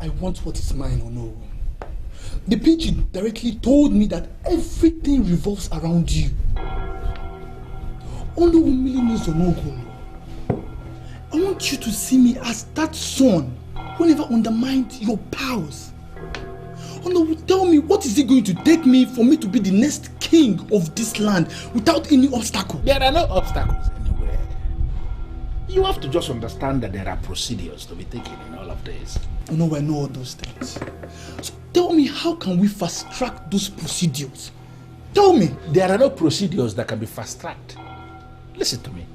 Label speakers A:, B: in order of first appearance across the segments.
A: I want what is mine or no. The PG directly told me that everything revolves around you. Only 1 million is no go. I want you to see me as that son who never undermined your powers. Oh no, tell me, what is it going to take me for me to be the next king of this land without any obstacle?
B: There are no obstacles anywhere. You have to just understand that there are procedures to be taken in all of this.
A: Oh no, I know all those things. So tell me, how can we fast track those procedures? Tell me.
B: There are no procedures that can be fast tracked. Listen to me.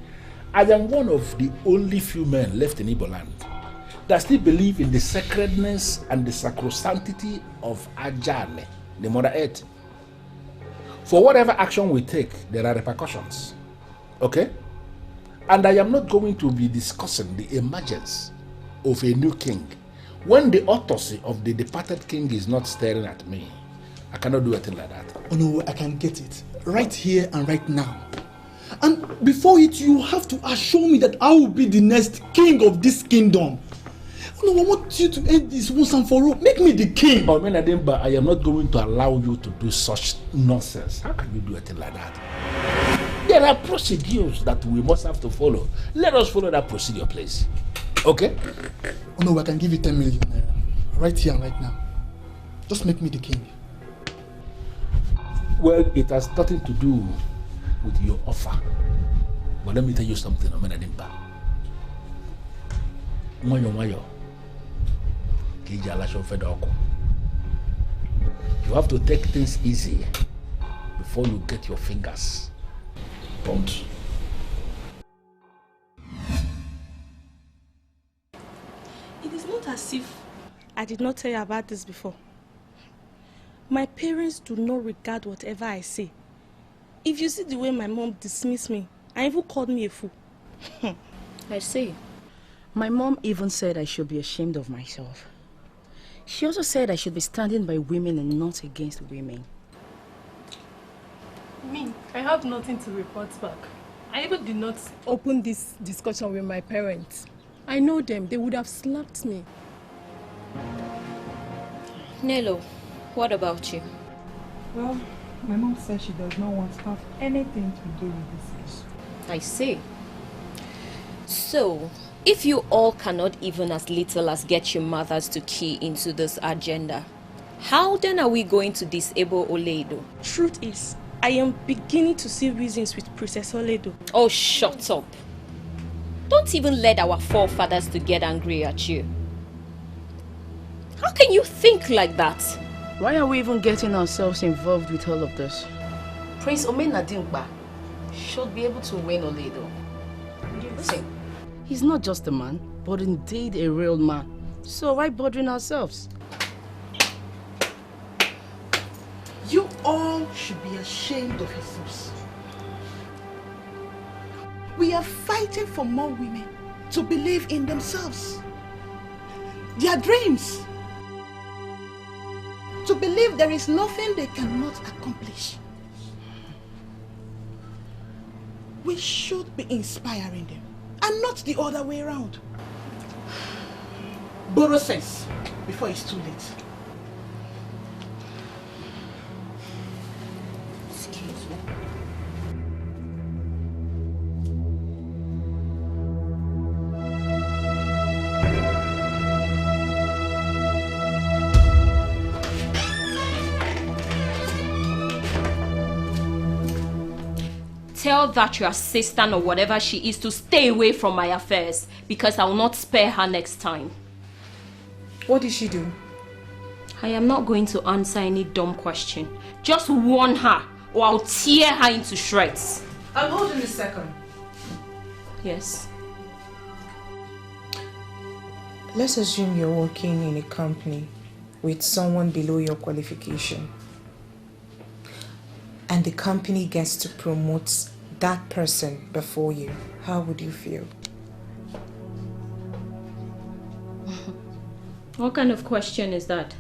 B: I am one of the only few men left in Igbo land that still believe in the sacredness and the sacrosanctity of Ajale, the Mother Earth. For whatever action we take, there are repercussions. Okay? And I am not going to be discussing the emergence of a new king when the autopsy of the departed king is not staring at me. I cannot do anything like that.
A: Oh no, I can get it. Right here and right now. And before it, you have to assure me that I will be the next king of this kingdom. Oh no, I want you to end this once and for all. Make me the king.
B: Oh, Menadimba, I am not going to allow you to do such nonsense. How can you do anything like that? There are procedures that we must have to follow. Let us follow that procedure, please. Okay?
A: Oh no, I can give you 10 million naira. Right here and right now. Just make me the king.
B: Well, it has nothing to do with your offer. But let me tell you something, Omenadimba. Mayo. You have to take things easy before you get your fingers bumped.
C: It is not as if I did not tell you about this before. My parents do not regard whatever I say. If you see the way my mom dismissed me and even called me a fool.
D: I see. My mom even said I should be ashamed of myself. She also said I should be standing by women and not against women.
E: Me, I have nothing to report back. I even did not open this discussion with my parents. I know them, they would have slapped me.
D: Nelo, what about you?
F: Well, my mom says she does not want to have anything to do with this issue.
D: I see. So, if you all cannot even as little as get your mothers to key into this agenda, how then are we going to disable Oledo?
C: Truth is, I am beginning to see reasons with Princess Oledo.
D: Oh, shut up. Don't even let our forefathers to get angry at you. How can you think like that? Why are we even getting ourselves involved with all of this? Prince Omenadimba should be able to win Oledo. Listen, he's not just a man, but indeed a real man. So why bothering ourselves?
A: You all should be ashamed of yourselves. We are fighting for more women to believe in themselves, their dreams, to believe there is nothing they cannot accomplish. We should be inspiring them and not the other way around. Borrow sense before it's too late. Excuse me.
D: Tell that your assistant or whatever she is to stay away from my affairs, because I will not spare her next time.
F: What did she do?
D: I am not going to answer any dumb question. Just warn her or I'll tear her into shreds.
F: I'll hold in a second.
D: Yes.
F: Let's assume you're working in a company with someone below your qualification, and the company gets to promote that person before you. How would you feel?
D: What kind of question is that?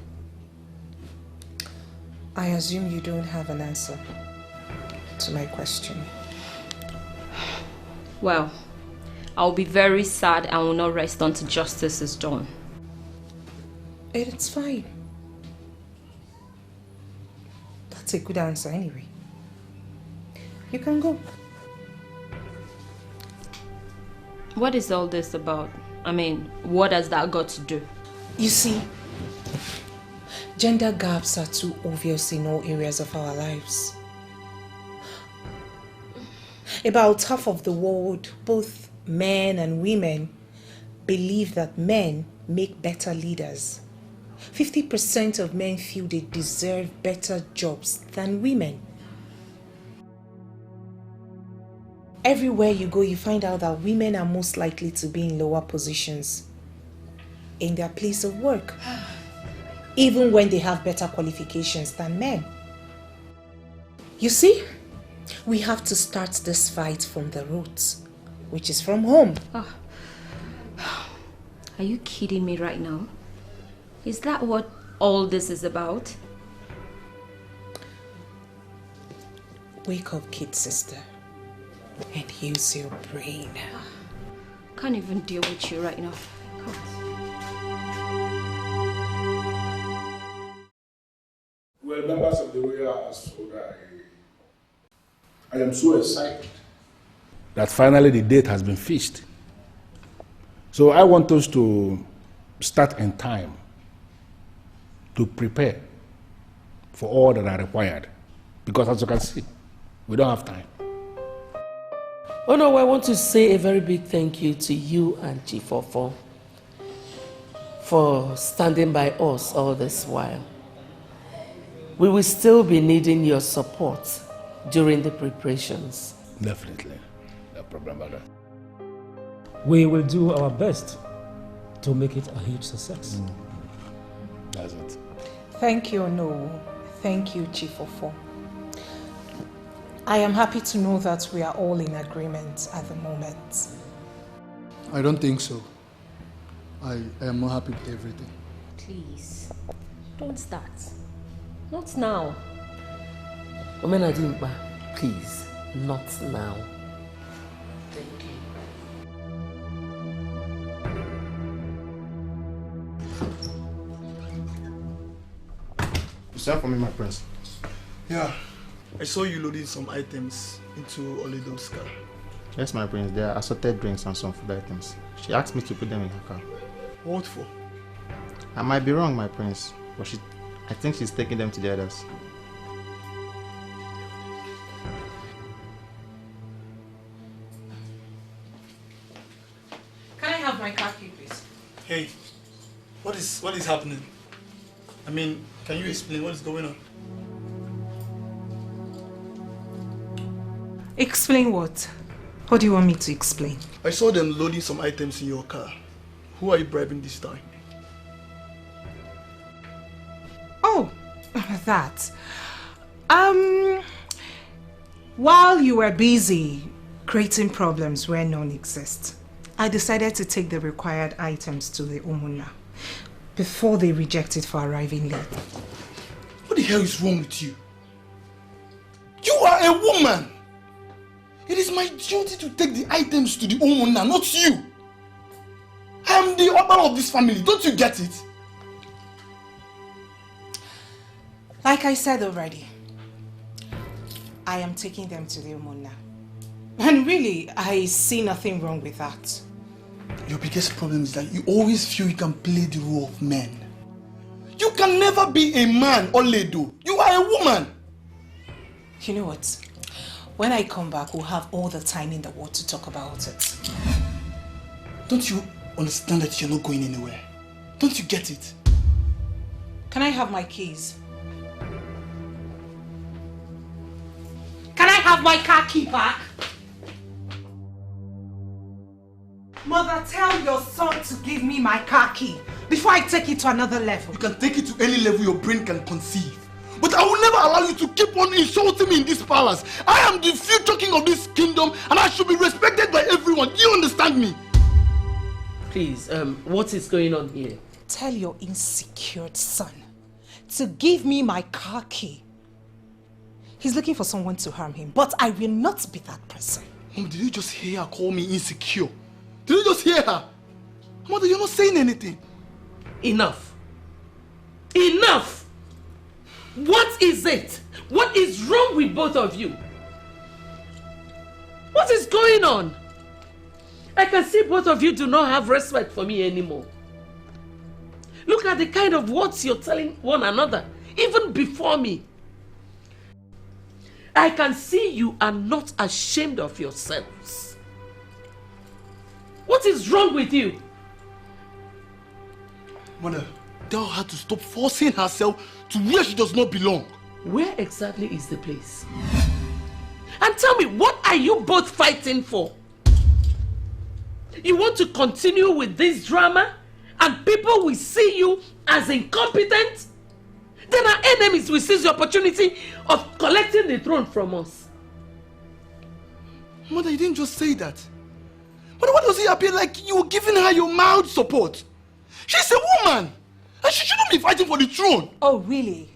F: I assume you don't have an answer to my question.
D: Well, I'll be very sad and will not rest until justice is done.
F: It's fine. That's a good answer anyway. You can go.
D: What is all this about? I mean, what has that got to do?
F: You see, gender gaps are too obvious in all areas of our lives. About half of the world, both men and women, believe that men make better leaders. 50% of men feel they deserve better jobs than women. Everywhere you go, you find out that women are most likely to be in lower positions in their place of work, even when they have better qualifications than men. You see, we have to start this fight from the roots, which is from home.
D: Oh. Are you kidding me right now? Is that what all this is about?
F: Wake up, kid sister, and use your brain.
D: Can't even deal with you right now.
B: Well, members of the Royal Household, I am so excited that finally the date has been fixed. So I want us to start in time to prepare for all that are required. Because as you can see, we don't have time.
G: Oh no, I want to say a very big thank you to you and Chief Ofo for standing by us all this while. We will still be needing your support during the preparations.
B: Definitely. No problem about that.
H: We will do our best to make it a huge success.
B: That's it.
F: Thank you, No. Thank you, Chief Ofo. I am happy to know that we are all in agreement at the moment.
A: I don't think so. I am not happy with everything.
D: Please, don't start. Not now.
G: Omenadimba, please, not now. Thank you.
I: You sent for me, my prince.
A: Yeah, I saw you loading some items into Oledo's car.
I: Yes, my prince. There are assorted drinks and some food items. She asked me to put them in her car.
A: What for?
I: I might be wrong, my prince, but I think she's taking them to the others.
F: Can I have my car key, please?
A: Hey, what is happening? I mean, can you explain what is going on?
F: Explain what? What do you want me to explain?
A: I saw them loading some items in your car. Who are you bribing this time?
F: Oh, that. While you were busy creating problems where none exist, I decided to take the required items to the Umuna before they reject it for arriving late.
A: What the hell is wrong with you? You are a woman! It is my duty to take the items to the Umuna, not you! I am the author of this family, don't you get it?
F: Like I said already, I am taking them to the Umuna. And really, I see nothing wrong with that.
A: Your biggest problem is that you always feel you can play the role of men. You can never be a man, Oledo. You are a woman.
F: You know what? When I come back, we'll have all the time in the world to talk about it.
A: Don't you understand that you're not going anywhere? Don't you get it?
F: Can I have my keys? Can I have my car key back? Mother, tell your son to give me my car key before I take it to another level.
A: You can take it to any level your brain can conceive. But I will never allow you to keep on insulting me in this palace. I am the future king of this kingdom and I should be respected by everyone. Do you understand me?
G: Please, what is going on here?
F: Tell your insecure son to give me my car key. He's looking for someone to harm him, but I will not be that person.
A: Mom, did you just hear her call me insecure? Did you just hear her? Mother, you're not saying anything.
G: Enough. Enough! What is it? What is wrong with both of you? What is going on? I can see both of you do not have respect for me anymore. Look at the kind of words you're telling one another, even before me. I can see you are not ashamed of yourselves. What is wrong with you?
A: Mother, tell her to stop forcing herself to where she does not belong.
G: Where exactly is the place? And tell me, what are you both fighting for? You want to continue with this drama and people will see you as incompetent? Then our enemies will seize the opportunity of collecting the throne from us.
A: Mother, you didn't just say that. But why does it appear like you were giving her your mild support? She's a woman, and she shouldn't be fighting for the throne.
F: Oh, really?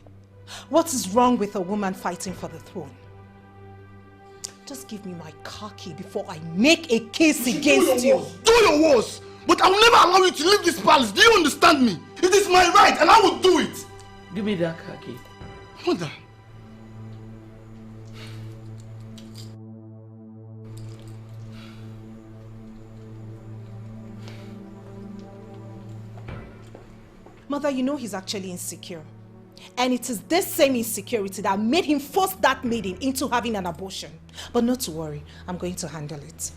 F: What is wrong with a woman fighting for the throne? Just give me my car key before I make a case against you.
A: Do your worst, but I will never allow you to leave this palace. Do you understand me? It is my right, and I will do it.
G: Give me that car key.
A: Mother.
F: Mother, you know he's actually insecure. And it is this same insecurity that made him force that maiden into having an abortion. But not to worry, I'm going to handle it.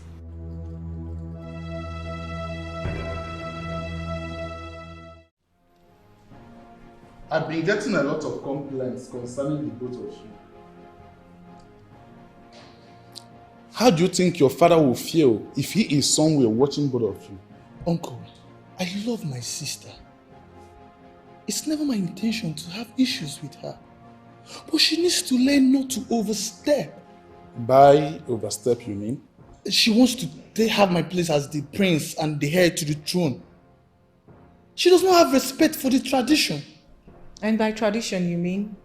J: I've been getting a lot of complaints concerning the both of you. How do you think your father will feel if he is somewhere watching both of you?
A: Uncle, I love my sister. It's never my intention to have issues with her. But she needs to learn not to overstep.
J: By overstep, you mean?
A: She wants to have my place as the prince and the heir to the throne. She does not have respect for the tradition.
F: And by tradition, you mean?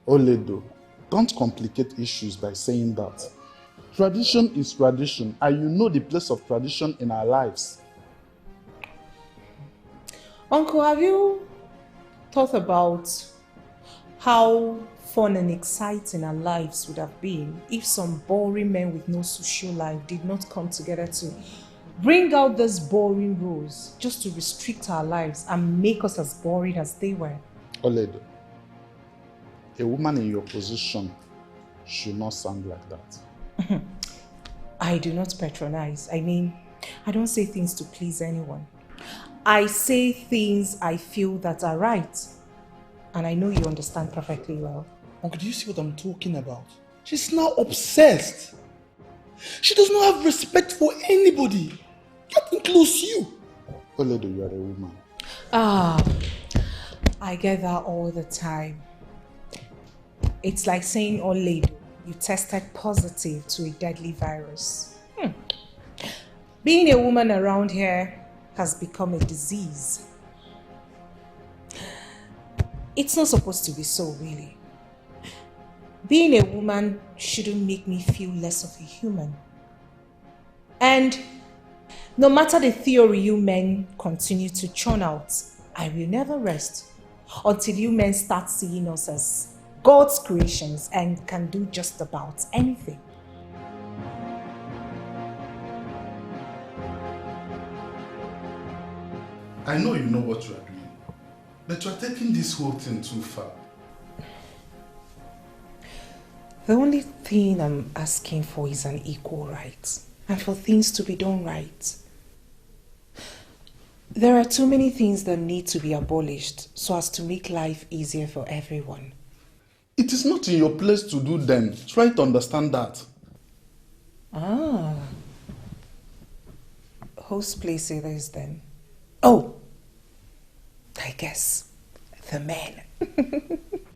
J: Oledo, don't complicate issues by saying that. Tradition is tradition, and you know the place of tradition in our lives.
F: Uncle, have you thought about how fun and exciting our lives would have been if some boring men with no social life did not come together to bring out these boring rules just to restrict our lives and make us as boring as they were?
J: Oledo, a woman in your position should not sound like that.
F: I do not patronize. I mean, I don't say things to please anyone. I say things I feel that are right. And I know you understand perfectly well.
A: Uncle, do you see what I'm talking about? She's now obsessed. She does not have respect for anybody. That includes you.
J: Oledo, you are a woman.
F: I get that all the time. It's like saying, Oledo, you tested positive to a deadly virus. Being a woman around here has become a disease. It's not supposed to be so, really. Being a woman shouldn't make me feel less of a human. And no matter the theory you men continue to churn out, I will never rest until you men start seeing us as God's creations and can do just about anything.
J: I know you know what you are doing, but you are taking this whole thing too far.
F: The only thing I'm asking for is an equal right, and for things to be done right. There are too many things that need to be abolished so as to make life easier for everyone.
J: It is not in your place to do them. Try to understand that.
F: Whose place it is then? Oh, I guess the men.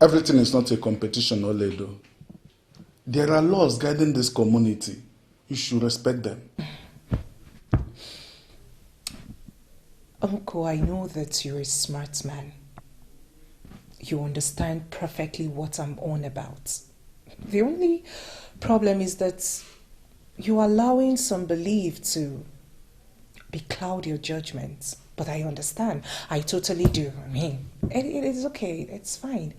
J: Everything is not a competition, Oledo. There are laws guiding this community. You should respect them.
F: Uncle, I know that you're a smart man. You understand perfectly what I'm on about. The only problem is that you're allowing some belief to becloud your judgments. But I understand. I totally do. I mean, it is okay. It's fine.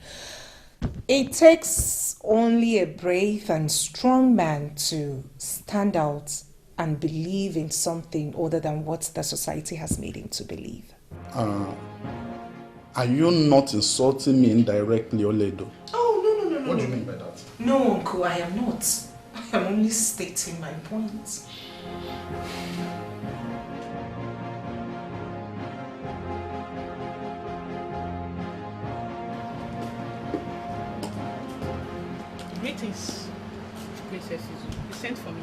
F: It takes only a brave and strong man to stand out and believe in something other than what the society has made him to believe.
J: Are you not insulting me indirectly, Oledo?
F: Oh, no.
J: What do you mean by that?
F: No, Uncle, I am not. I am only stating my point.
K: Greetings, Princess Izu. You sent for me.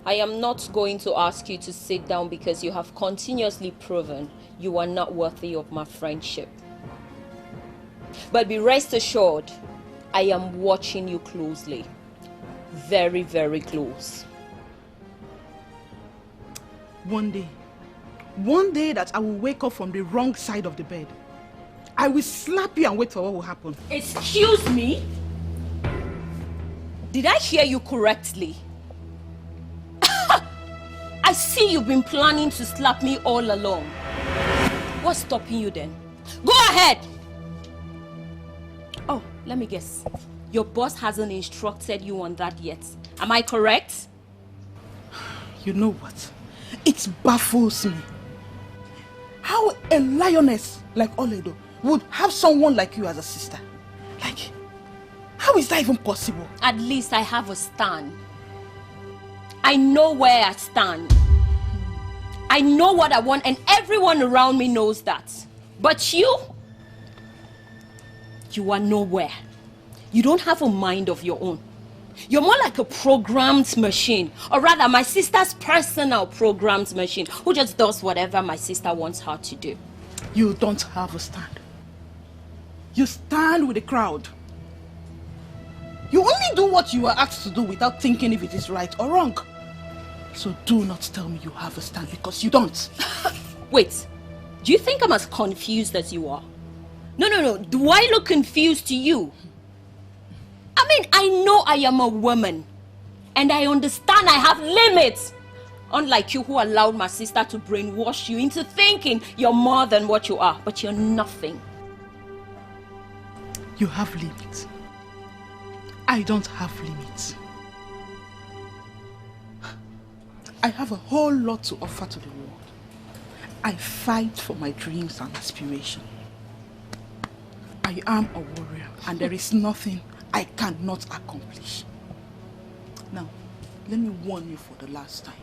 D: I am not going to ask you to sit down because you have continuously proven you are not worthy of my friendship. But be rest assured, I am watching you closely. Very, very close.
K: One day that I will wake up from the wrong side of the bed. I will slap you and wait for what will happen.
D: Excuse me? Did I hear you correctly? I see you've been planning to slap me all along. What's stopping you then? Go ahead! Oh, let me guess. Your boss hasn't instructed you on that yet. Am I correct?
K: You know what? It baffles me. How a lioness like Oledo would have someone like you as a sister. Like, how is that even possible?
D: At least I have a stand. I know where I stand. I know what I want and everyone around me knows that. But you are nowhere. You don't have a mind of your own. You're more like a programmed machine, or rather my sister's personal programmed machine who just does whatever my sister wants her to do.
K: You don't have a stand. You stand with the crowd. You only do what you are asked to do without thinking if it is right or wrong. So do not tell me you have a stand because you don't.
D: Wait, do you think I'm as confused as you are? No. Do I look confused to you? I mean, I know I am a woman. And I understand I have limits. Unlike you who allowed my sister to brainwash you into thinking you're more than what you are. But you're nothing.
K: You have limits. I don't have limits. I have a whole lot to offer to the world. I fight for my dreams and aspirations. I am a warrior and there is nothing I cannot accomplish. Now, let me warn you for the last time.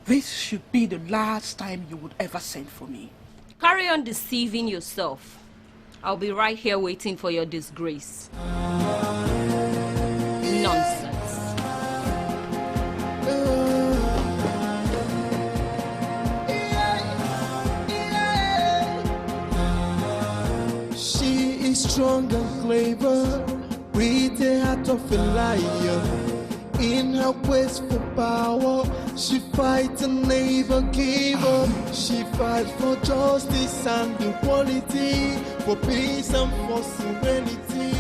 K: This should be the last time you would ever send for me.
D: Carry on deceiving yourself. I'll be right here waiting for your disgrace. Nonsense.
L: She is strong and clever, with the heart of a lion. In her quest for power, she fights and never give up. She fights for justice and equality, for peace and for serenity.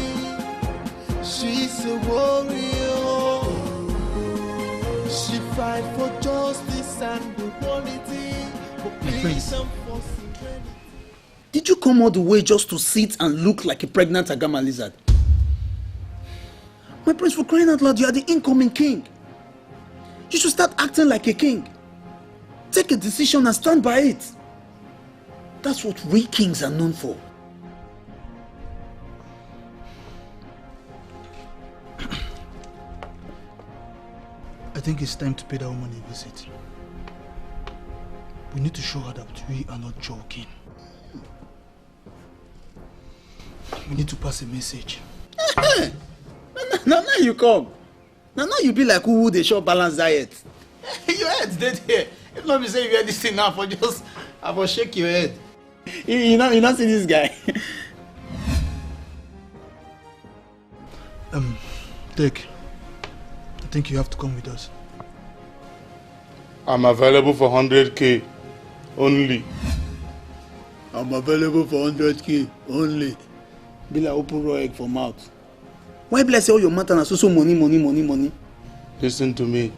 L: She's a warrior. She fights for justice and equality, for peace and for serenity.
A: Did you come all the way just to sit and look like a pregnant Agama lizard? My prince, for crying out loud, you are the incoming king. You should start acting like a king. Take a decision and stand by it. That's what we kings are known for. I think it's time to pay that woman a visit. We need to show her that we are not joking. We need to pass a message.
M: Now you come. Now you be like who would they show balanced diet.
A: Your head's dead here. If not be say you hear this thing now, for just I will shake your head.
M: You not see this guy.
A: Dick, I think you have to come with us.
J: I'm available for 100k only.
M: I'm available for 100k only. Be like open raw egg for mouth. Why bless all your matter and so money?
J: Listen to me.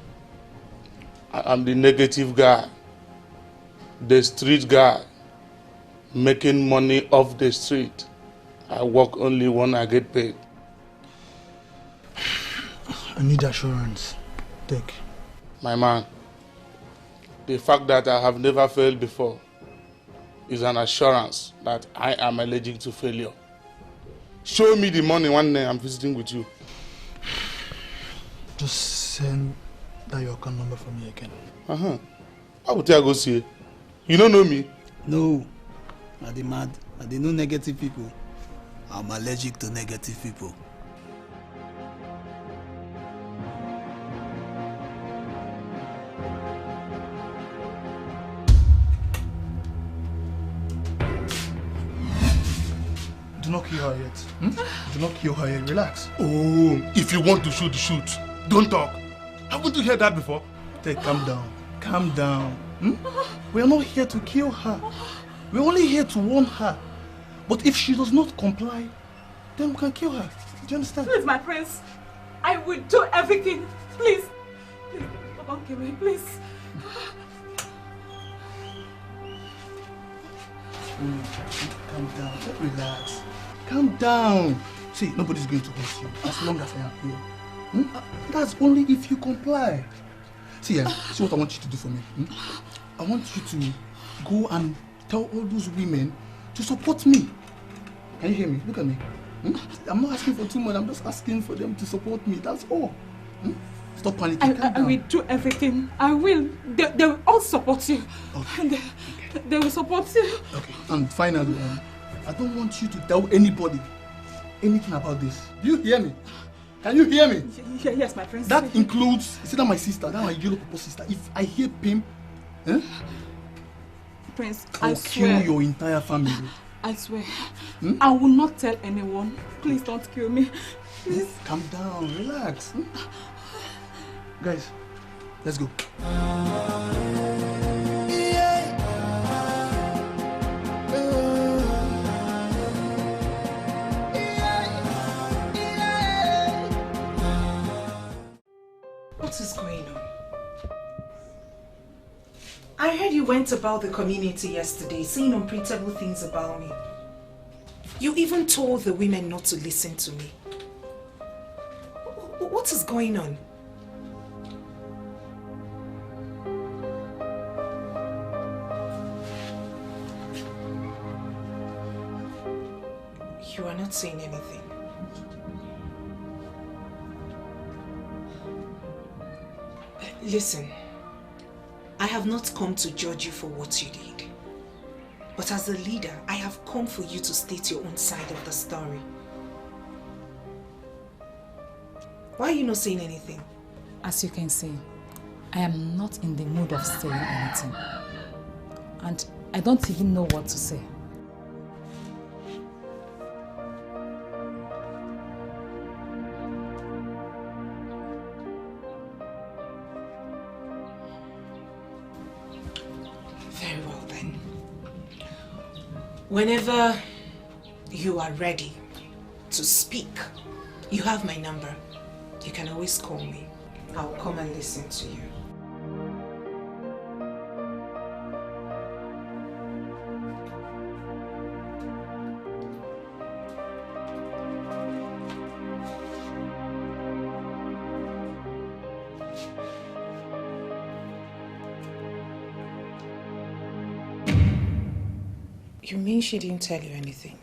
J: I am the negative guy, the street guy, making money off the street. I work only when I get paid.
A: I need assurance. Take.
J: My man, the fact that I have never failed before is an assurance that I am allergic to failure. Show me the money one day I'm visiting with you.
A: Just send that your account number for me again.
J: How would I go see? You don't know me?
M: No. I dey mad. I dey know negative people. I'm allergic to negative people.
A: Do not kill her yet. Do not kill her yet. Relax.
J: Oh, if you want to shoot, shoot. Don't talk. Haven't you heard that before?
A: Take, calm down. Calm down. We are not here to kill her. We're only here to warn her. But if she does not comply, then we can kill her. Do you understand?
E: Please, my prince. I will do everything. Please. Please, don't kill me, please.
A: Calm down. Just relax. Calm down. See, nobody's going to hurt you as long as I am here. That's only if you comply. See, see what I want you to do for me. I want you to go and tell all those women to support me. Can you hear me? Look at me. I'm not asking for too much. I'm just asking for them to support me. That's all. Stop panicking.
E: I will do everything. I will. They will all support you.
A: Okay.
E: They will support you.
A: Okay. And finally, I don't want you to tell anybody anything about this. Do you hear me? Can you hear me?
E: Yes, my friend.
A: That includes, is that my sister? That my yellow purple sister. If I hear Pim,
E: Prince,
A: I'll kill your entire family.
E: I swear. I will not tell anyone. Please don't kill me. Please.
A: Calm down, relax. Guys, let's go.
F: What is going on? I heard you went about the community yesterday saying unprintable things about me. You even told the women not to listen to me. What is going on? You are not saying anything. Listen, I have not come to judge you for what you did. But as a leader, I have come for you to state your own side of the story. Why are you not saying anything?
N: As you can see, I am not in the mood of saying anything. And I don't even know what to say.
F: Very well then. Whenever you are ready to speak, you have my number. You can always call me. I'll come and listen to you. You mean she didn't tell you anything?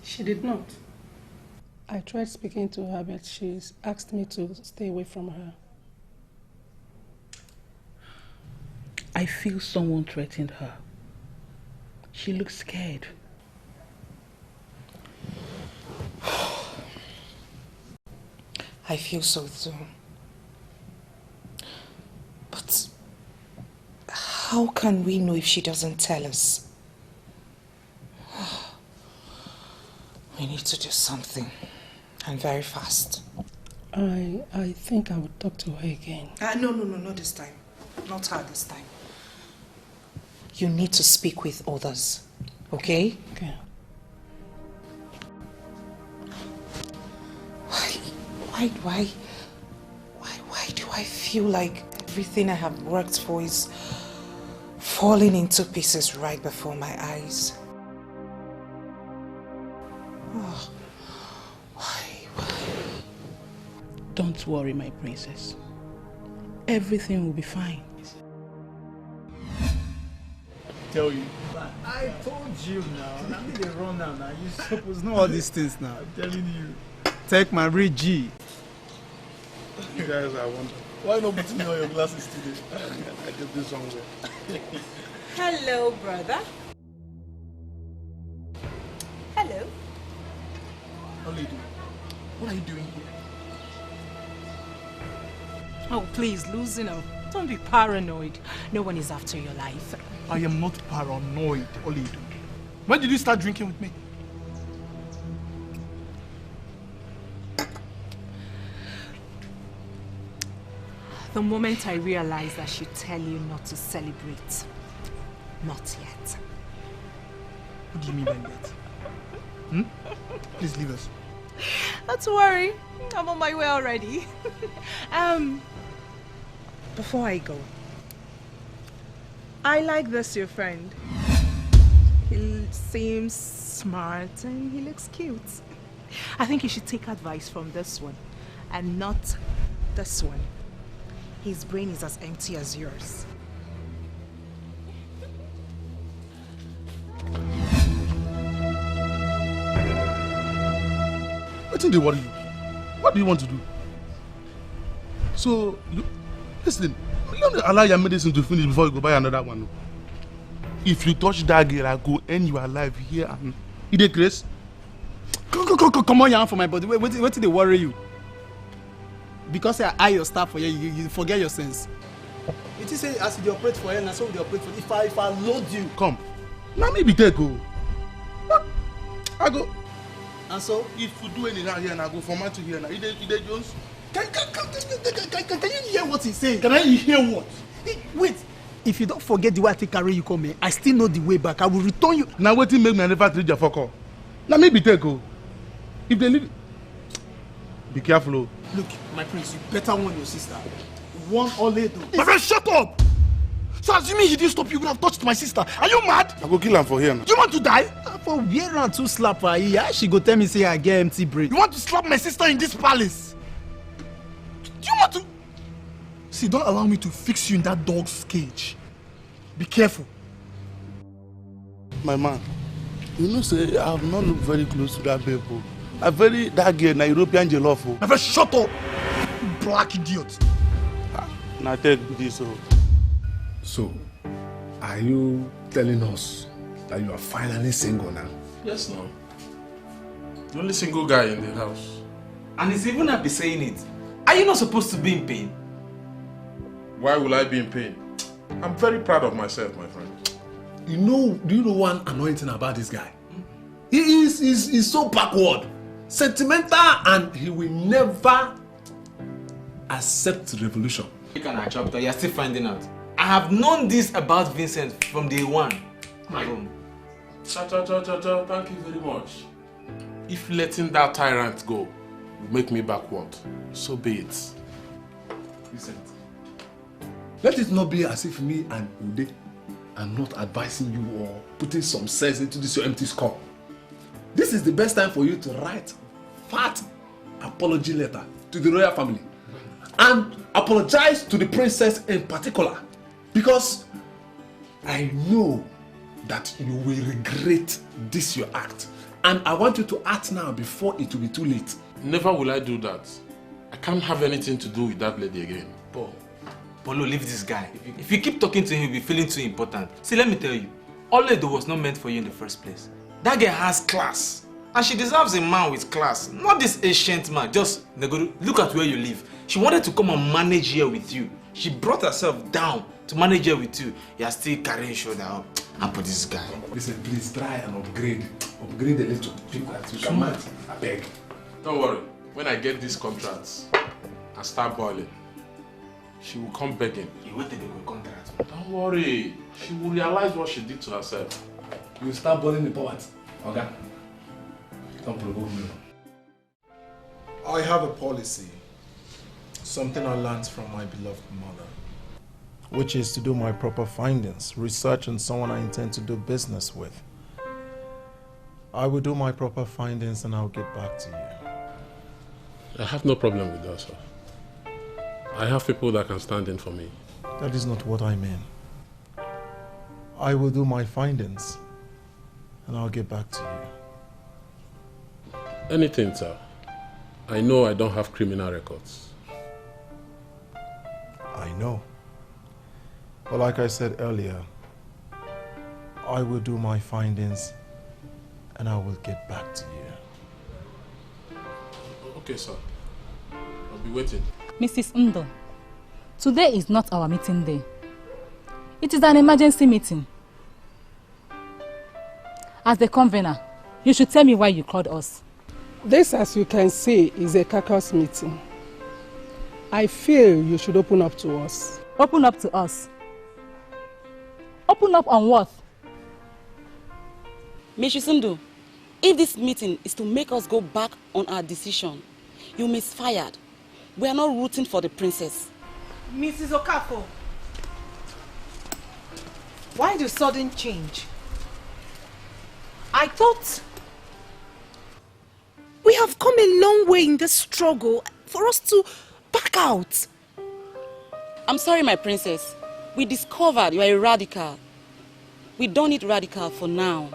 E: She did not. I tried speaking to her, but she's asked me to stay away from her.
G: I feel someone threatened her. She looks scared.
F: I feel so too. But how can we know if she doesn't tell us? We need to do something, and very fast.
E: I think I would talk to her again.
F: No, not this time. Not her this time. You need to speak with others, okay?
E: Okay.
F: Why do I feel like everything I have worked for is falling into pieces right before my eyes. Oh, why?
K: Don't worry, my princess. Everything will be fine.
M: Tell you. I told you now. I need a run now. You supposed to know all these things now. I'm telling you. Take my real G.
J: You guys are wonderful.
A: Why not putting on your glasses today?
J: I did this somewhere.
O: Hello, brother. Hello.
A: What are you doing? What are you doing here?
O: Oh, please, loosen up. Don't be paranoid. No one is after your life.
A: I am not paranoid, Olidu. When did you start drinking with me?
O: The moment I realized I should tell you not to celebrate. Not yet.
A: What do you mean by that? Hmm? Please leave us.
O: Not to worry. I'm on my way already. Before I go, I like this, your friend. He seems smart and he looks cute. I think you should take advice from this one and not this one. His brain is as empty as yours.
J: What did they worry you? What do you want to do? So, listen, you don't allow your medicine to finish before you go buy another one. If you touch that girl, I go end your life here and it is grace.
M: Come on, for my body. What did they worry you? Because I eye your staff for you, you forget your sense. It is as they operate for you, and so they operate for you. If I load you.
J: Come. Now maybe take go. What? I go.
M: And so?
J: If you do anything here and I go from my to here now, Ide Jones.
M: Can you hear what he's saying?
A: Can I hear what?
M: Wait. If you don't forget the way I take carry you come here, I still know the way back. I will return you.
J: Now wait till make me never treat your fuck up. Now maybe take go. If they leave, be careful.
M: Look, my prince, you better warn your sister. One or later.
A: My friend, shut up! So assuming he didn't stop you, would have touched my sister. Are you mad?
J: I go kill him for here now.
A: You want to die?
M: For wear and two slap her here, she go tell me say I get empty brain.
A: You want to slap my sister in this palace? Do you want to? See, don't allow me to fix you in that dog's cage. Be careful.
J: My man, you know say I have not looked very close to that babe. That girl na European jollof.
A: My friend, shut up! You black idiot.
J: Now take this.
B: So, are you telling us that you are finally single now?
P: Yes, no. The only single guy in the house.
Q: And he's even happy saying it. Are you not supposed to be in pain?
P: Why will I be in pain? I'm very proud of myself, my friend.
B: Do you know one annoying thing about this guy? He's so backward, sentimental, and he will never accept revolution.
Q: You can chapter, you're still finding out. I have known this about Vincent from day one.
P: Thank you very much. If letting that tyrant go will make me backward, so be it.
B: Vincent, let it not be as if me and Ude are not advising you or putting some sense into this your empty skull. This is the best time for you to write fat apology letter to the royal family and apologize to the princess in particular, because I know that you will regret this your act, and I want you to act now before it will be too late.
P: Never will I do that. I can't have anything to do with that lady again.
Q: Polo, leave this guy. If you keep talking to him, he'll be feeling too important. See, let me tell you, Oledo was not meant for you in the first place. That girl has class, and she deserves a man with class, not this ancient man. Just look at where you live. She wanted to come and manage here with you. She brought herself down to manage here with you. You are still carrying shoulder up. And for this guy.
B: Listen, please try and upgrade a little. You can manage. I beg.
P: Don't worry. When I get these contracts and start boiling, she will come begging.
Q: You wait till they go contract.
P: Don't worry. She will realize what she did to herself.
B: You will start boiling the poverty. Okay? Don't provoke me.
A: I have a policy.
I: Something I learned from my beloved mother, which is to do my proper findings, research on someone I intend to do business with. I will do my proper findings and I'll get back to you.
P: I have no problem with that, sir. I have people that can stand in for me.
I: That is not what I mean. I will do my findings and I'll get back to you.
P: Anything, sir. I know I don't have criminal records.
I: I know. But like I said earlier, I will do my findings and I will get back to you.
P: Okay, sir. I'll be waiting.
N: Mrs. Ndo, today is not our meeting day. It is an emergency meeting. As the convener, you should tell me why you called us.
E: This, as you can see, is a caucus meeting. I feel you should open up to us.
N: Open up to us? Open up on what?
R: Mrs. Ndo, if this meeting is to make us go back on our decision, you misfired. We are not rooting for the princess.
O: Mrs. Okafor, why the sudden change? I thought we have come a long way in this struggle for us to back out.
R: I'm sorry, my princess. We discovered you are a radical. We don't need radical for now.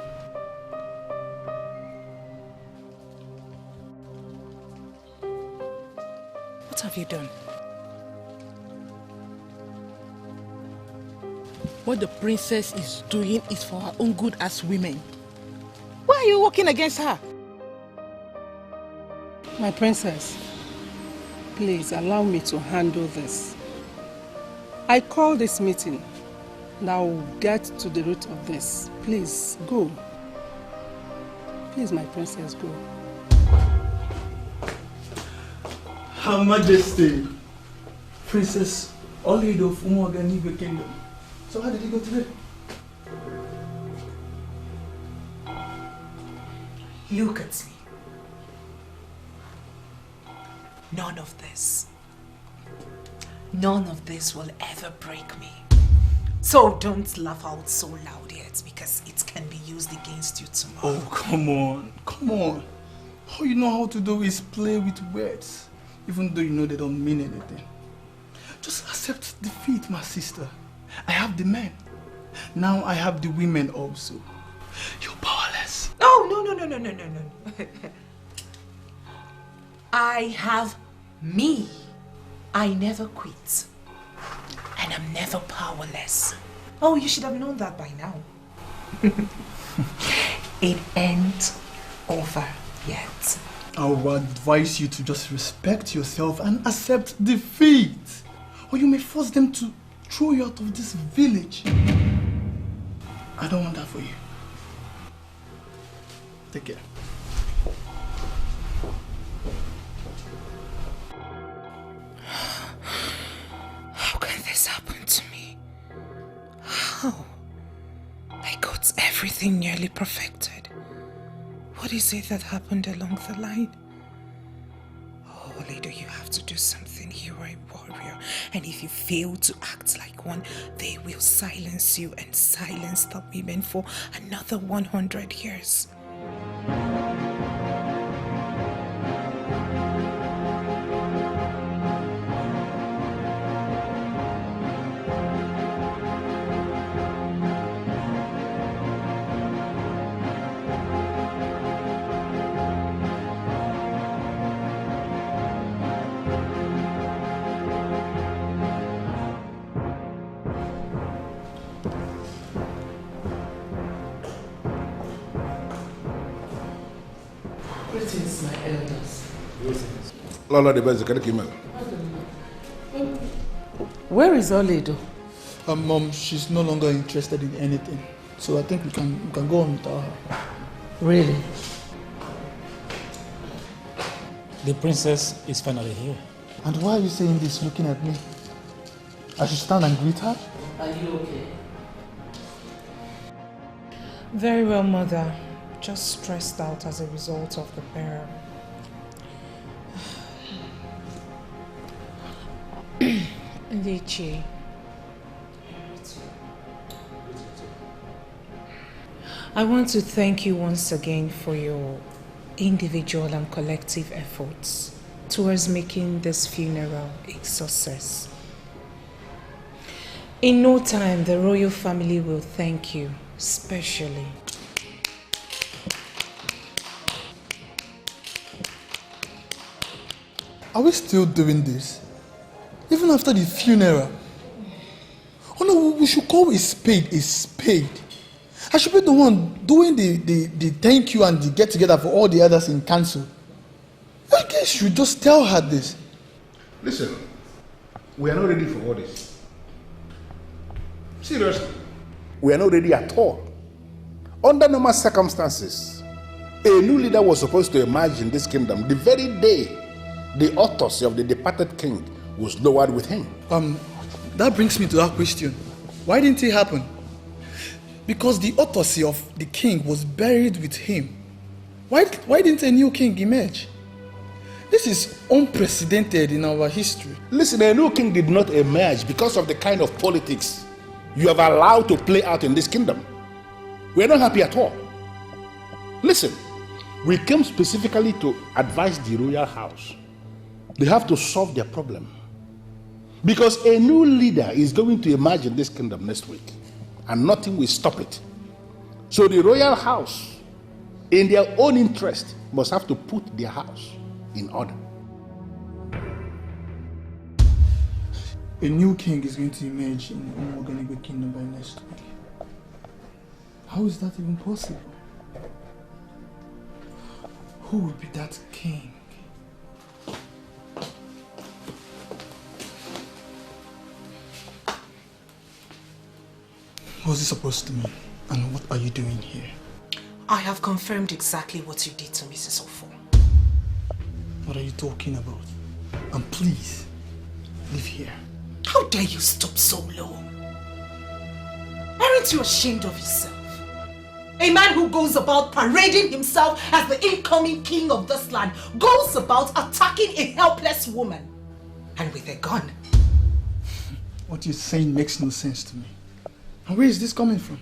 O: What have you done? What the princess is doing is for her own good as women. Why are you working against her?
E: My princess, please allow me to handle this. I call this meeting and I will get to the root of this. Please, go. Please, my princess, go.
M: Her Majesty, Princess Oledo of Umuoganibe Kingdom. So how did he go today?
F: Look at me. None of this will ever break me. So don't laugh out so loud yet, because it can be used against you tomorrow.
M: Oh, come on. All you know how to do is play with words, even though you know they don't mean anything. Just accept defeat, my sister. I have the men. Now I have the women also. You're powerless.
F: Oh, no. I have me. I never quit. And I'm never powerless. Oh, you should have known that by now. It ain't over yet.
M: I would advise you to just respect yourself and accept defeat. Or you may force them to throw you out of this village. I don't want that for you. Take care.
F: How can this happen to me? How? I got everything nearly perfected. What is it that happened along the line? Oh, Ledo, you have to do something. You are a warrior. And if you fail to act like one, they will silence you and silence the women for another 100 years.
G: Greetings, my elders.
B: Lola, the best can you
G: Where is Oledo?
M: Mom, she's no longer interested in anything. So I think we can go on without her.
G: Really?
H: The princess is finally here.
M: And why are you saying this looking at me? I should stand and greet her?
G: Are you okay?
F: Very well, Mother. Just stressed out as a result of the bear. Ndichi, I want to thank you once again for your individual and collective efforts towards making this funeral a success. In no time, the royal family will thank you, specially.
A: Are we still doing this? Even after the funeral? Oh no, we should call a spade a spade. I should be the one doing the thank you and the get together for all the others in council. I guess you just tell her this.
B: Listen, we are not ready for all this. Seriously, we are not ready at all. Under normal circumstances, a new leader was supposed to emerge in this kingdom the very day the autopsy of the departed king was lowered with him.
A: That brings me to that question. Why didn't it happen? Because the autopsy of the king was buried with him. Why didn't a new king emerge? This is unprecedented in our history.
B: Listen, a new king did not emerge because of the kind of politics you have allowed to play out in this kingdom. We are not happy at all. Listen, we came specifically to advise the royal house. They have to solve their problem. Because a new leader is going to emerge in this kingdom next week, and nothing will stop it. So the royal house, in their own interest, must have to put their house in order.
A: A new king is going to emerge in the Umuoganigwe kingdom by next week. How is that even possible? Who will be that king? What's this supposed to mean? And what are you doing here?
F: I have confirmed exactly what you did to Mrs. Ofo.
A: What are you talking about? And please, leave here.
F: How dare you stoop so low? Aren't you ashamed of yourself? A man who goes about parading himself as the incoming king of this land goes about attacking a helpless woman. And with a gun.
A: What you're saying makes no sense to me. And where is this coming from?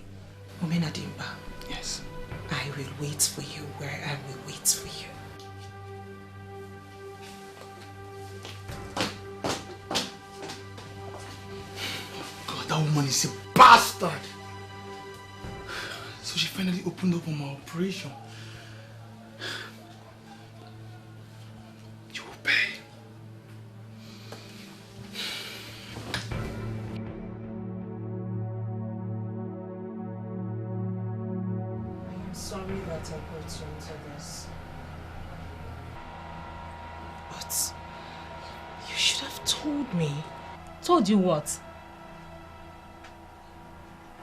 F: Omenadimba.
A: Yes.
F: I will wait for you where I will wait for you.
A: God, that woman is a bastard! So she finally opened up on my operation. You will pay.
F: I'm sorry that I brought you into this. But you should have told me.
N: Told you what?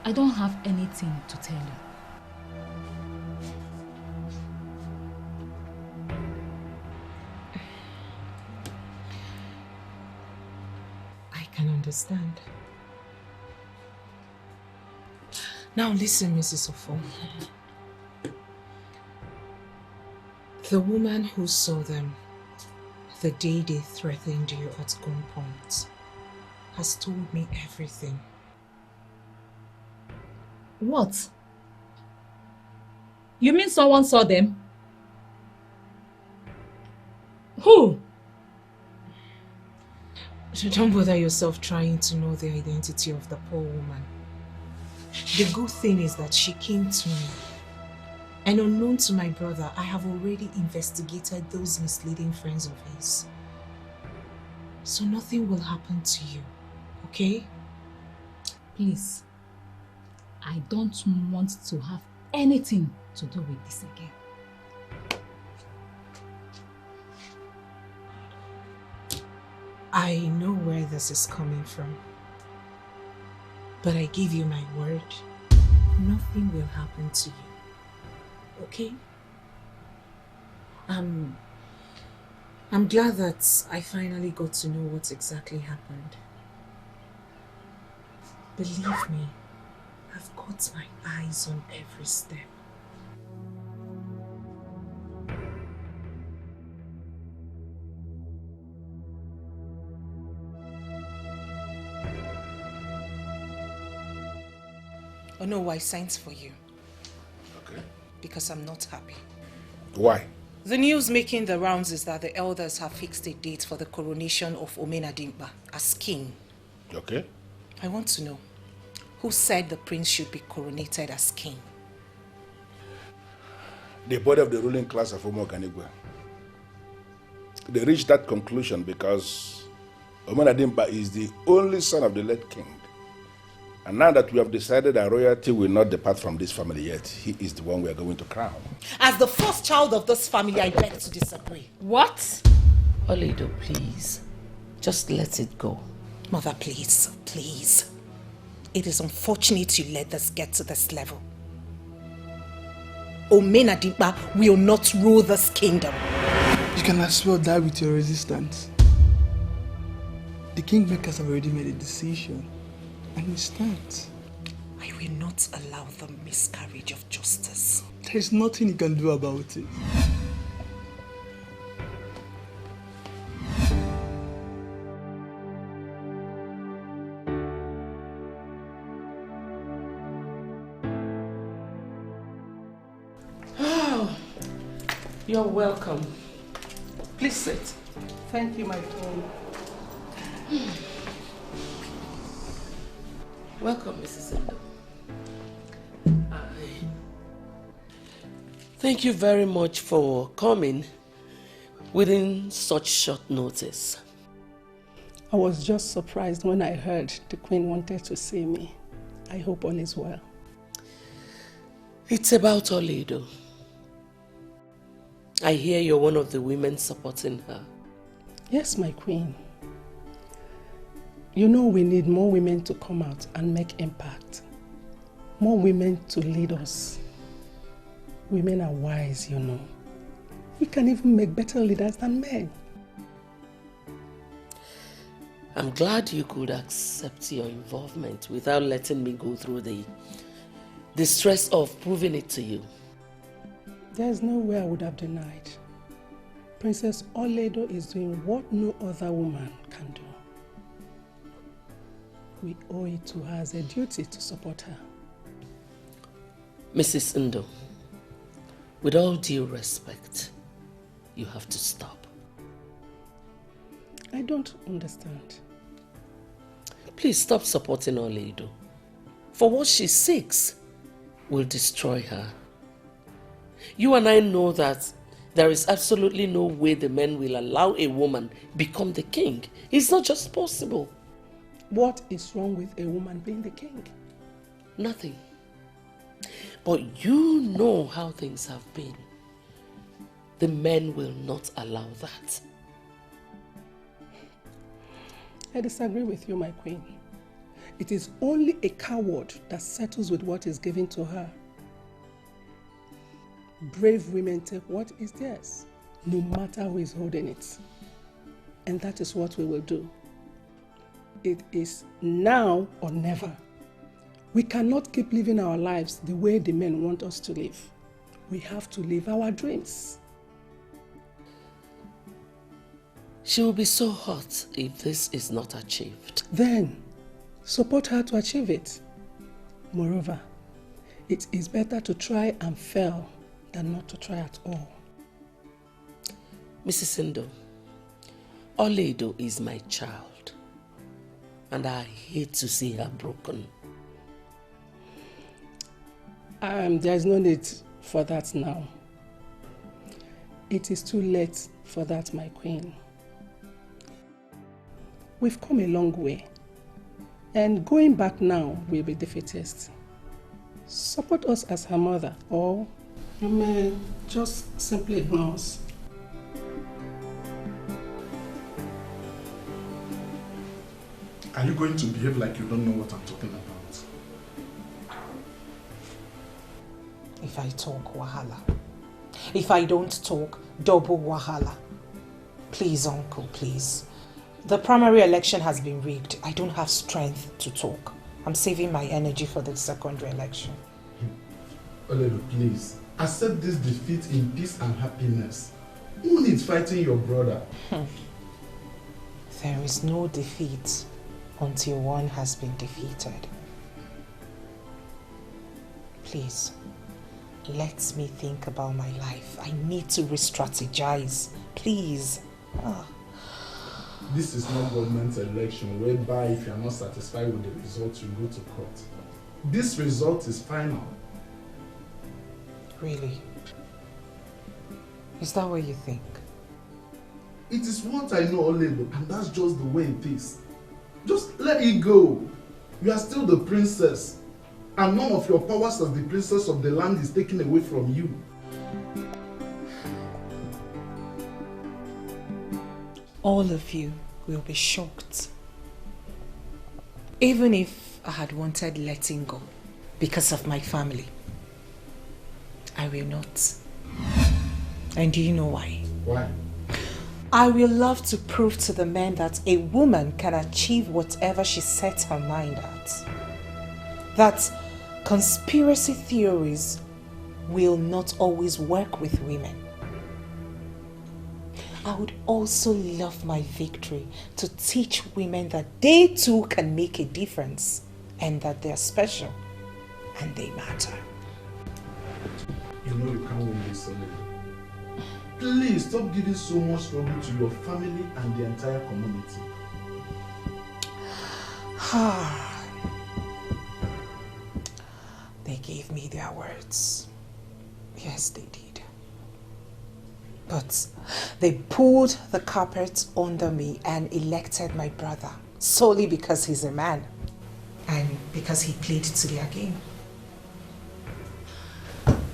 N: I don't have anything to tell you.
F: I can understand. Now listen, Mrs. Ofo. The woman who saw them the day they threatened you at gunpoint has told me everything.
N: What? You mean someone saw them? Who?
F: Don't bother yourself trying to know the identity of the poor woman. The good thing is that she came to me. And unknown to my brother, I have already investigated those misleading friends of his. So nothing will happen to you, okay?
N: Please. I don't want to have anything to do with this again.
F: I know where this is coming from. But I give you my word, nothing will happen to you. Okay? I'm glad that I finally got to know what exactly happened. Believe me, I've got my eyes on every step. Oh no, I sent for you.
B: Okay.
F: Because I'm not happy.
B: Why?
F: The news making the rounds is that the elders have fixed a date for the coronation of Omenadimba as king.
B: Okay.
F: I want to know, who said the prince should be coronated as king?
B: The body of the ruling class of Omoganigwe. They reached that conclusion because Omenadimba is the only son of the late king. And now that we have decided that royalty will not depart from this family yet, he is the one we are going to crown.
F: As the first child of this family, I beg to disagree.
G: What? Oledo, please. Just let it go.
F: Mother, please, please. It is unfortunate you let us get to this level. Omenadimba will not rule this kingdom.
A: You can as well die with your resistance. The kingmakers have already made a decision. And it stands.
F: I will not allow the miscarriage of justice.
A: There is nothing you can do about it.
G: Oh, you're welcome. Please sit.
E: Thank you, my friend.
G: Welcome, Mrs. Endo. Thank you very much for coming within such short notice.
E: I was just surprised when I heard the Queen wanted to see me. I hope all is well.
G: It's about Oledo. I hear you're one of the women supporting her.
E: Yes, my Queen. You know we need more women to come out and make impact. More women to lead us. Women are wise, you know. We can even make better leaders than men.
G: I'm glad you could accept your involvement without letting me go through the stress of proving it to you.
E: There's no way I would have denied. Princess Oledo is doing what no other woman can do. We owe it to her as a duty to support her.
G: Mrs. Ndo, with all due respect, you have to stop.
E: I don't understand.
G: Please stop supporting Oledo. For what she seeks will destroy her. You and I know that there is absolutely no way the men will allow a woman become the king. It's not just possible.
E: What is wrong with a woman being the king?
G: Nothing. But you know how things have been. The men will not allow that.
E: I disagree with you, my queen. It is only a coward that settles with what is given to her. Brave women take what is theirs, no matter who is holding it. And that is what we will do. It is now or never. We cannot keep living our lives the way the men want us to live. We have to live our dreams.
G: She will be so hurt if this is not achieved.
E: Then, support her to achieve it. Moreover, it is better to try and fail than not to try at all.
G: Mrs. Ndo, Oledo is my child. And I hate to see her broken.
E: There is no need for that now. It is too late for that, my queen. We've come a long way. And going back now will be defeatist. Support us as her mother, or you may just simply ignore us.
P: Are you going to behave like you don't know what I'm talking about?
F: If I talk, wahala. If I don't talk, double wahala. Please, uncle, please. The primary election has been rigged. I don't have strength to talk. I'm saving my energy for the secondary election.
P: Oledo, please. Accept this defeat in peace and happiness. Who needs fighting your brother?
F: There is no defeat until one has been defeated. Please, let me think about my life. I need to re-strategize. Please.
B: This is not government election whereby if you are not satisfied with the result, you go to court. This result is final.
F: Really? Is that what you think?
B: It is what I know, Olebo, and that's just the way it is. Just let it go. You are still the princess, and none of your powers as the princess of the land is taken away from you.
F: All of you will be shocked. Even if I had wanted letting go because of my family, I will not. And do you know why?
B: Why?
F: I will love to prove to the men that a woman can achieve whatever she sets her mind at. That conspiracy theories will not always work with women. I would also love my victory to teach women that they too can make a difference and that they're special and they matter.
B: You know you can't win this, Olebo. Please stop giving so much trouble to your family and the entire community.
F: They gave me their words. Yes, they did. But they pulled the carpet under me and elected my brother solely because he's a man and because he played to their game.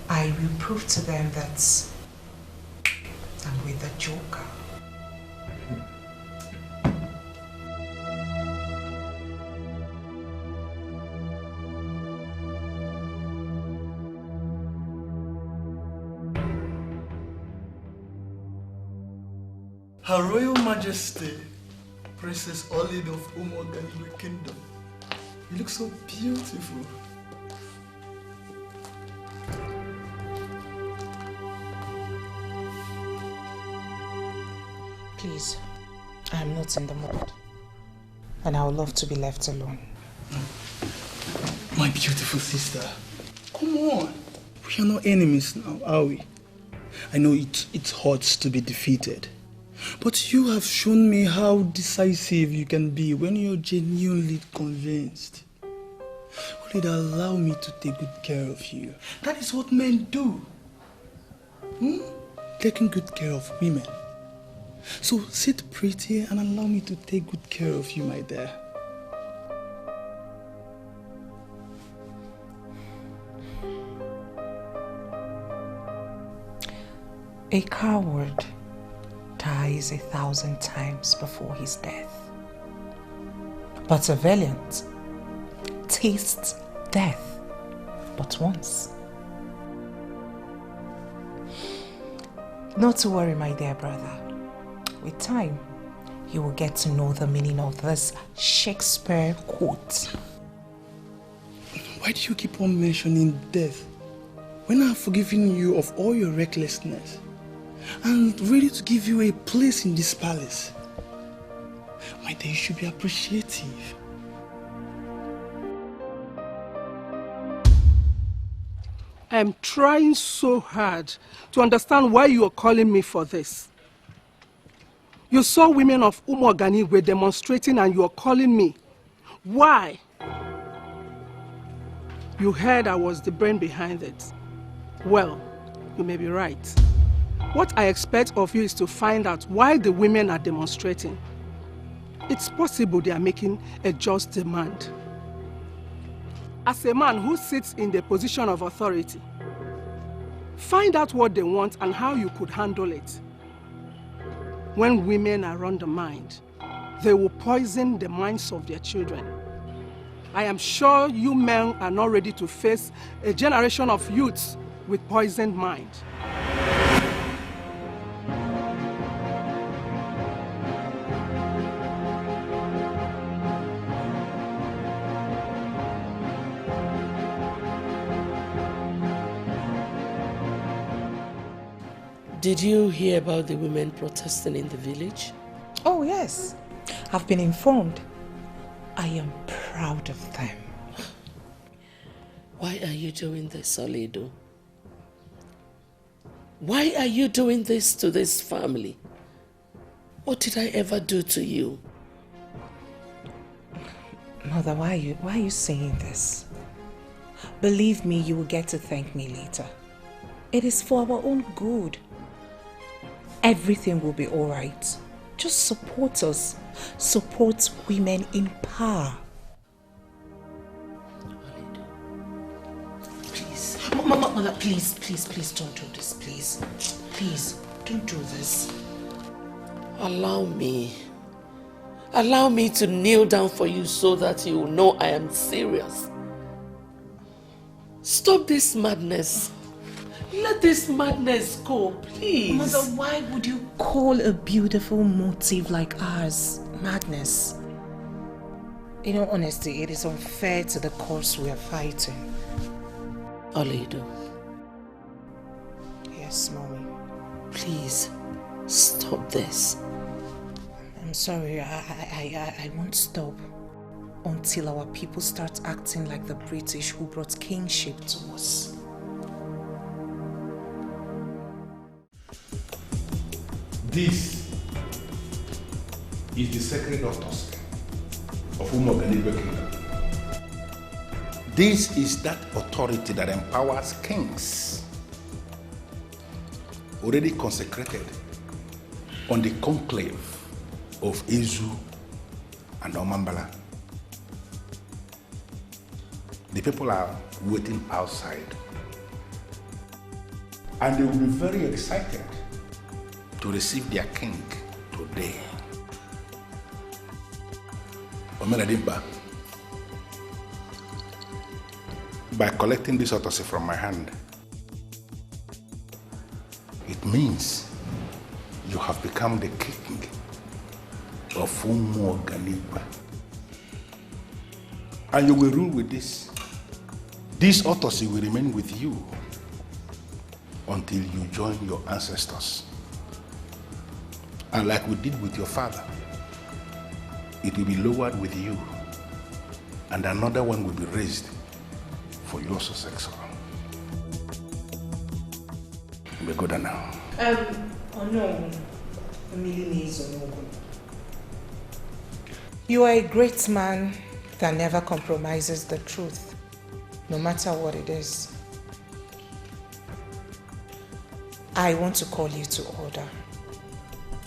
F: I will prove to them that I'm with the Joker.
A: Her Royal Majesty, Princess Olid of Umoganiwe Kingdom. You look so beautiful.
F: Please, I am not in the mood. And I would love to be left alone.
A: My beautiful sister. Come on. We are not enemies now, are we? I know it hurts to be defeated. But you have shown me how decisive you can be when you're genuinely convinced. Only allow me to take good care of you. That is what men do. Taking good care of women. So sit pretty and allow me to take good care of you, my dear.
F: A coward dies 1,000 times before his death. But a valiant tastes death but once. Not to worry, my dear brother. With time, you will get to know the meaning of this Shakespeare quote.
A: Why do you keep on mentioning death when I have forgiven you of all your recklessness and ready to give you a place in this palace? My dear, you should be appreciative.
E: I am trying so hard to understand why you are calling me for this. You saw women of Umogani were demonstrating and you are calling me. Why? You heard I was the brain behind it. Well, you may be right. What I expect of you is to find out why the women are demonstrating. It's possible they are making a just demand. As a man who sits in the position of authority, find out what they want and how you could handle it. When women are undermined, they will poison the minds of their children. I am sure you men are not ready to face a generation of youths with poisoned mind.
G: Did you hear about the women protesting in the village?
F: Oh yes, I've been informed. I am proud of them.
G: Why are you doing this, Oledo? Why are you doing this to this family? What did I ever do to you?
F: Mother, why are you saying this? Believe me, you will get to thank me later. It is for our own good. Everything will be all right. Just support us. Support women in power. Please. Mother, please don't do this, please. Please, don't do this.
G: Allow me to kneel down for you so that you will know I am serious. Stop this madness. Let this madness go, please.
F: Mother, why would you call a beautiful motive like ours madness? In all honesty, it is unfair to the cause we are fighting.
G: Oledo.
F: Yes, Mommy.
G: Please, stop this.
F: I'm sorry, I won't stop until our people start acting like the British who brought kingship to us.
B: This is the sacred autopsy of Umuoganigwe Kingdom. This is that authority that empowers kings, already consecrated on the conclave of Ezu and Omambala. The people are waiting outside, and they will be very excited to receive their king today. Omenadimba, by collecting this autopsy from my hand, it means you have become the king of Umuoganigwe. And you will rule with this. This autopsy will remain with you until you join your ancestors. And like we did with your father, it will be lowered with you, and another one will be raised for your successor. We're good now.
F: You are a great man that never compromises the truth, no matter what it is. I want to call you to order.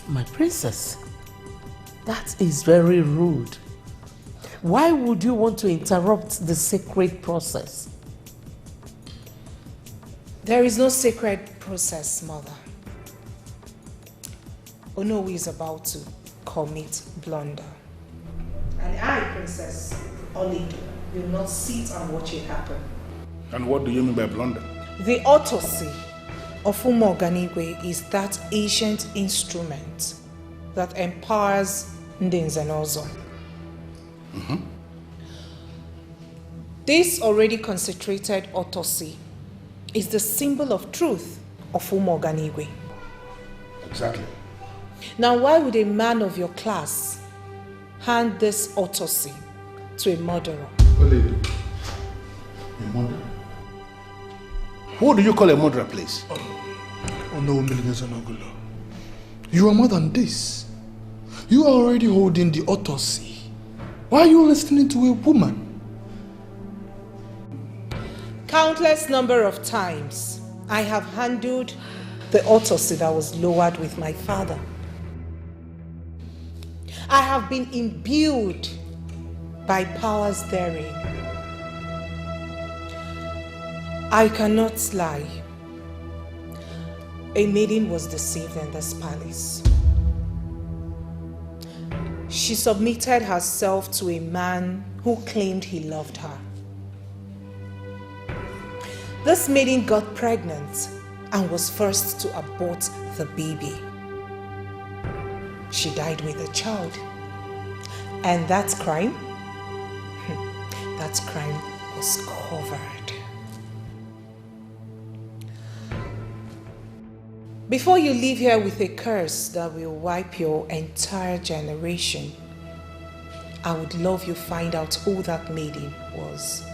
G: My princess, that is very rude. Why would you want to interrupt the sacred process?
F: There is no sacred process, Mother. Onowu is about to commit blunder. And I, Princess Oledo, will not sit and watch it happen.
B: And what do you mean by blunder?
F: The autopsy of Umuoganigwe is that ancient instrument that empowers Ndenzenozo. This already concentrated autopsy is the symbol of truth of Umuoganigwe.
B: Exactly.
F: Now, why would a man of your class hand this autopsy to a murderer?
B: A murderer? Who do you call a murderer, please?
A: Oh no, Miligensanogula. You are more than this. You are already holding the autopsy. Why are you listening to a woman?
F: Countless number of times I have handled the autopsy that was lowered with my father. I have been imbued by powers therein. I cannot lie. A maiden was deceived in this palace. She submitted herself to a man who claimed he loved her. This maiden got pregnant and was forced to abort the baby. She died with the child. And that crime? That crime was covered. Before you leave here with a curse that will wipe your entire generation, I would love you find out who that maiden was.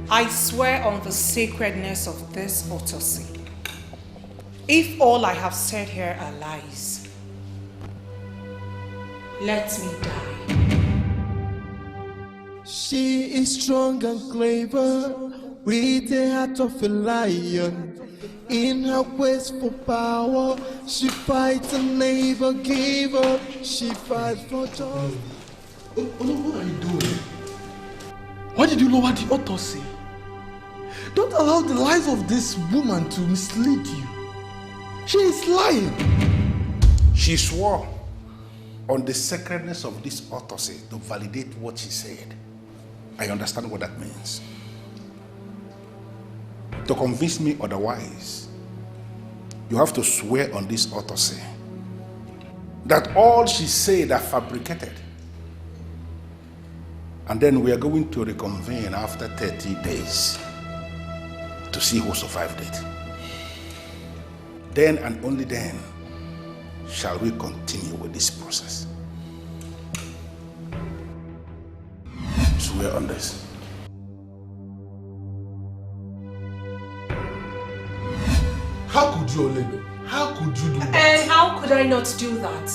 F: I swear on the sacredness of this autopsy. If all I have said here are lies, let me die.
L: She is strong and clever, with the heart of a lion. In her quest for power, she fights and never give up. She fights for justice.
A: What are you doing? Why did you lower the autopsy? Don't allow the lies of this woman to mislead you. She is lying.
B: She swore on the sacredness of this autopsy to validate what she said. I understand what that means. To convince me otherwise, you have to swear on this autopsy that all she said are fabricated. And then we are going to reconvene after 30 days to see who survived it. Then and only then shall we continue with this process. Swear on this.
A: How could you, Oledo? How could you do that?
F: And how could I not do that?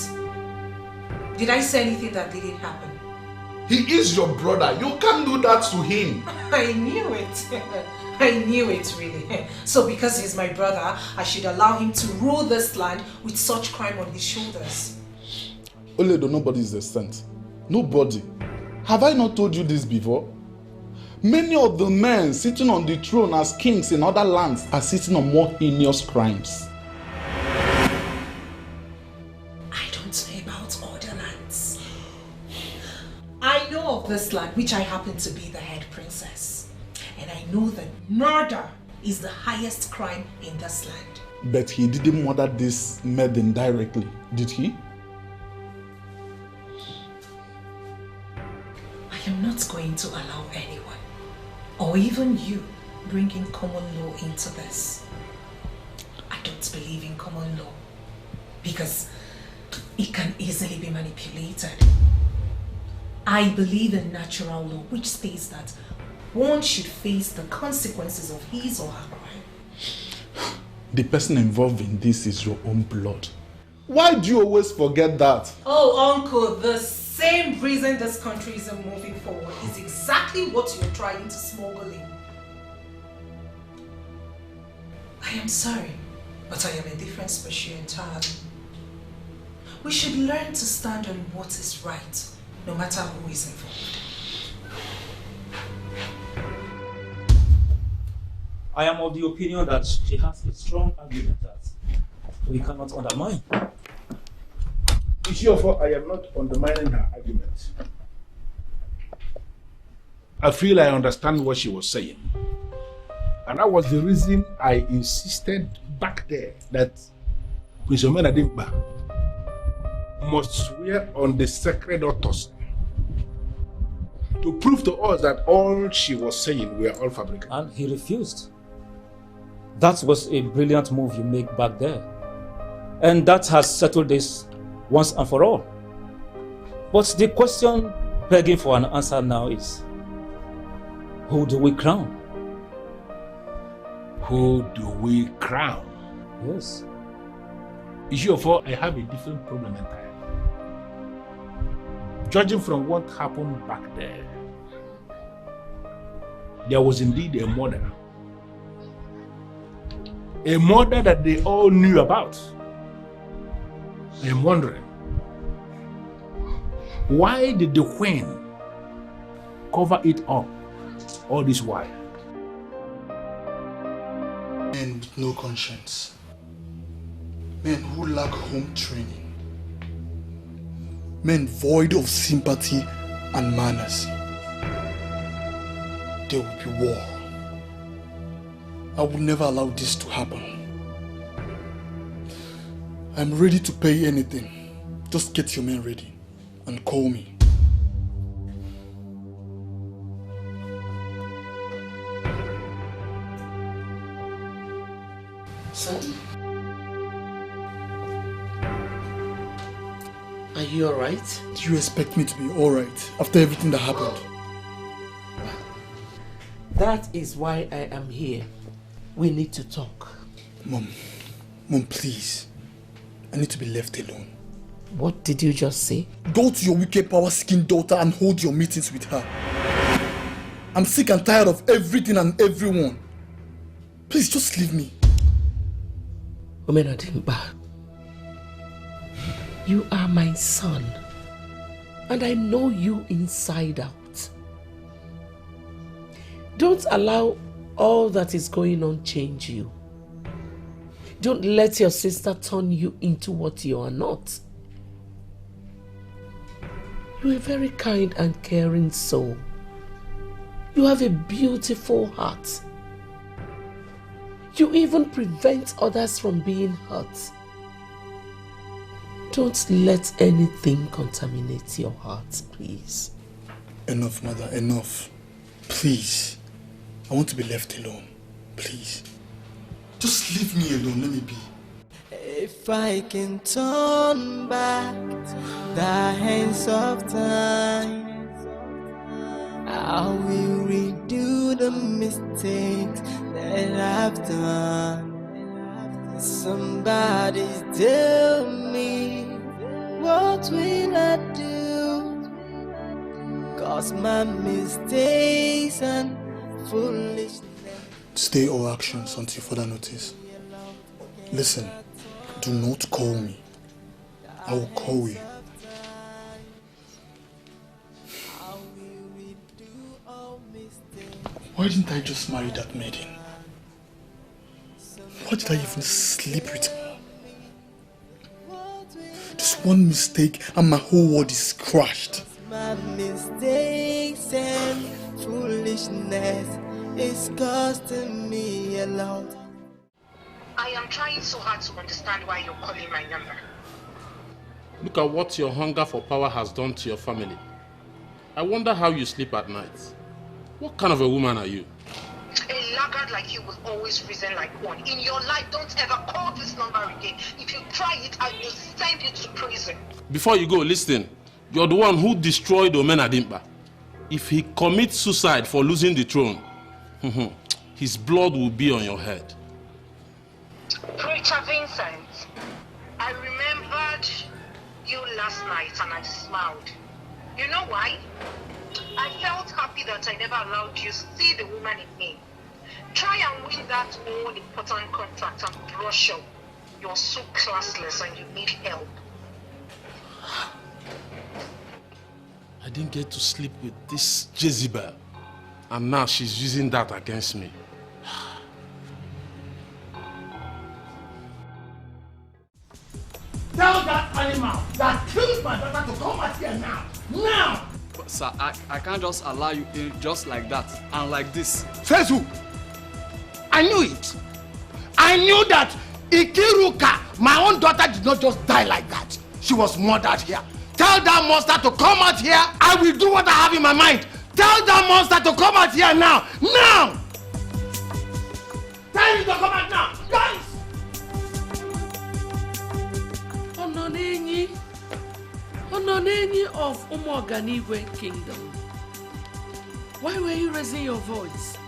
F: Did I say anything that didn't happen?
A: He is your brother. You can't do that to him.
F: I knew it. I knew it, really. So because he's my brother, I should allow him to rule this land with such crime on his shoulders.
A: Oledo, nobody is a saint. Nobody. Have I not told you this before? Many of the men sitting on the throne as kings in other lands are sitting on more heinous crimes.
F: I don't know about other lands. I know of this land, which I happen to be the head princess. And I know that murder is the highest crime in this land.
A: But he didn't murder this maiden directly, did he?
F: I am not going to allow anyone, or even you, bringing common law into this. I don't believe in common law because it can easily be manipulated. I believe in natural law, which states that one should face the consequences of his or her crime.
A: The person involved in this is your own blood. Why do you always forget that?
F: Oh, Uncle, the same reason this country isn't moving forward is exactly what you're trying to smuggle in. I am sorry, but I am a different species entirely. We should learn to stand on what is right, no matter who is involved.
H: I am of the opinion that she has a strong argument that we cannot undermine.
B: It's your fault. I am not undermining her argument. I feel I understand what she was saying. And that was the reason I insisted back there that Prince Omenadimba must swear on the sacred autopsy to prove to us that all she was saying were all fabricated.
H: And he refused. That was a brilliant move you made back there. And that has settled this once and for all. But the question begging for an answer now is, who do we crown?
B: Who do we crown?
H: Yes.
B: It's your fault. I have a different problem entirely. Judging from what happened back there, there was indeed a murder. A murder that they all knew about. I'm wondering, why did the Queen cover it up all this while?
M: Men with no conscience. Men who lack home training. Men void of sympathy and manners. There will be war. I will never allow this to happen. I'm ready to pay anything. Just get your men ready and call me.
G: Son? Are you alright?
M: Do you expect me to be alright after everything that happened?
G: That is why I am here. We need to talk.
A: Mom, please. I need to be left alone.
G: What did you just say?
A: Go to your wicked power-seeking daughter and hold your meetings with her. I'm sick and tired of everything and everyone. Please, just leave me.
G: Omenadimba, you are my son. And I know you inside out. Don't allow all that is going on change you. Don't let your sister turn you into what you are not. You're a very kind and caring soul. You have a beautiful heart. You even prevent others from being hurt. Don't let anything contaminate your heart, please.
A: Enough, Mother, enough. Please. I want to be left alone. Please. Just leave me alone, let me be.
L: If I can turn back the hands of time, I will redo the mistakes that I've done. Somebody tell me, what will I do? 'Cause my mistakes and foolishness.
A: Stay all actions until further notice. Listen, do not call me. I will call you. Why didn't I just marry that maiden? Why did I even sleep with her? Just one mistake and my whole world is crushed.
L: My mistakes and foolishness is costing me a lot.
S: I am trying so hard to understand why you're calling my number.
P: Look at what your hunger for power has done to your family. I wonder how you sleep at night. What kind of a woman are you?
S: A laggard like you will always reason like one. In your life, don't ever call this number again. If you try it, I will send you to prison.
P: Before you go, listen. You're the one who destroyed Omenadimba. If he commits suicide for losing the throne, his blood will be on your head.
S: Preacher Vincent, I remembered you last night and I smiled. You know why? I felt happy that I never allowed you to see the woman in me. Try and win that all important contract and brush up. You're so classless and you need help.
P: I didn't get to sleep with this Jezebel, and now she's using that against me.
M: Tell that animal that killed my daughter to come out here now. Now!
T: But sir, I can't just allow you in just like that and like this.
M: Says who? I knew it. I knew that Ikiruka, my own daughter, did not just die like that. She was murdered here. Tell that monster to come out here. I will do what I have in my mind. Tell that monster to come out here now. Now! Tell him to come out now. Guys!
G: Ononenyi of Umoganigwe Kingdom. Why were you raising your voice?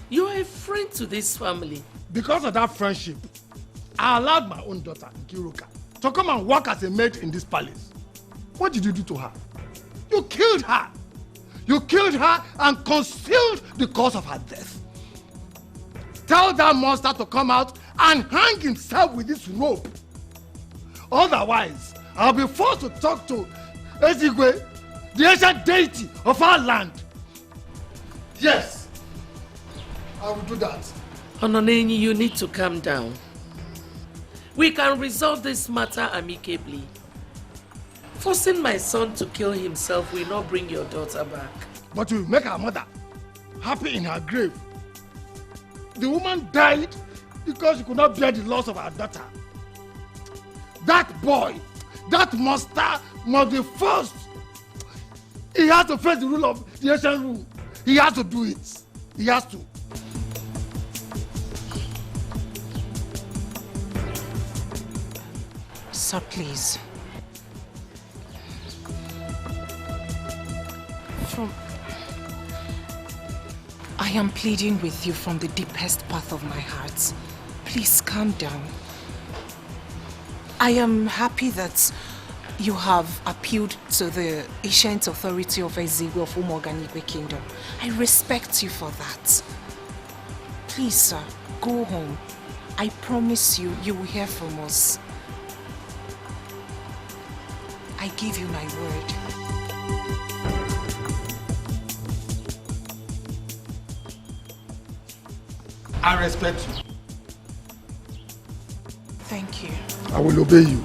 G: You are a friend to this family.
M: Because of that friendship, I allowed my own daughter, Nkiruka, to come and work as a maid in this palace. What did you do to her? You killed her. You killed her and concealed the cause of her death. Tell that monster to come out and hang himself with this rope. Otherwise, I'll be forced to talk to Ezigwe, the ancient deity of our land. Yes, I will do that.
G: Ononenyi, you need to calm down. We can resolve this matter amicably. Forcing my son to kill himself will not bring your daughter back.
M: But will make our mother happy in her grave. The woman died because she could not bear the loss of her daughter. That boy, that monster must be forced. He has to face the rule of the ancient rule. He has to do it. He has to.
F: Sir, please. I am pleading with you from the deepest part of my heart. Please calm down. I am happy that you have appealed to the ancient authority of Ezigwe of Umuoganigwe Kingdom. I respect you for that. Please, sir, go home. I promise you, you will hear from us. I give you my word.
M: I respect you.
F: Thank you.
I: I will obey you.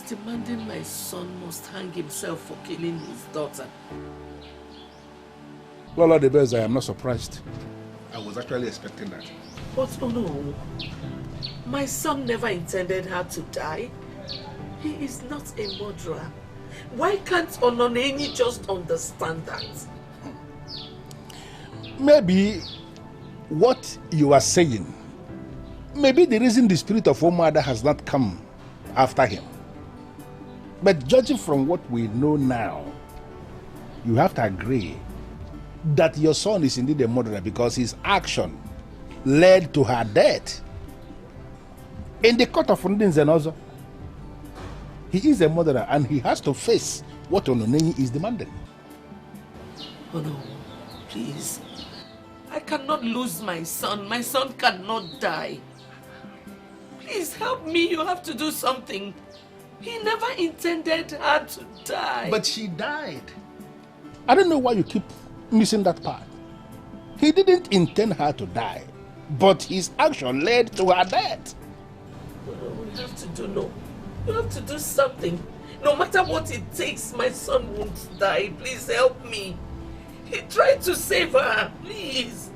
G: Demanding my son must hang himself for killing his daughter.
B: Lola J.UGEZE, I am not surprised. I was actually expecting that.
G: But oh no, my son never intended her to die. He is not a murderer. Why can't Ononeni just understand that?
B: Maybe what you are saying, maybe the reason the spirit of Omada has not come after him. But judging from what we know now, you have to agree that your son is indeed a murderer because his action led to her death. In the court of Ndinzenozo, he is a murderer and he has to face what Ononeni is demanding.
G: Oh no, please. I cannot lose my son. My son cannot die. Please help me. You have to do something. He never intended her to die.
B: But she died. I don't know why you keep missing that part. He didn't intend her to die, but his action led to her death.
G: We have to do no. You have to do something. No matter what it takes, my son won't die. Please help me. He tried to save her. Please.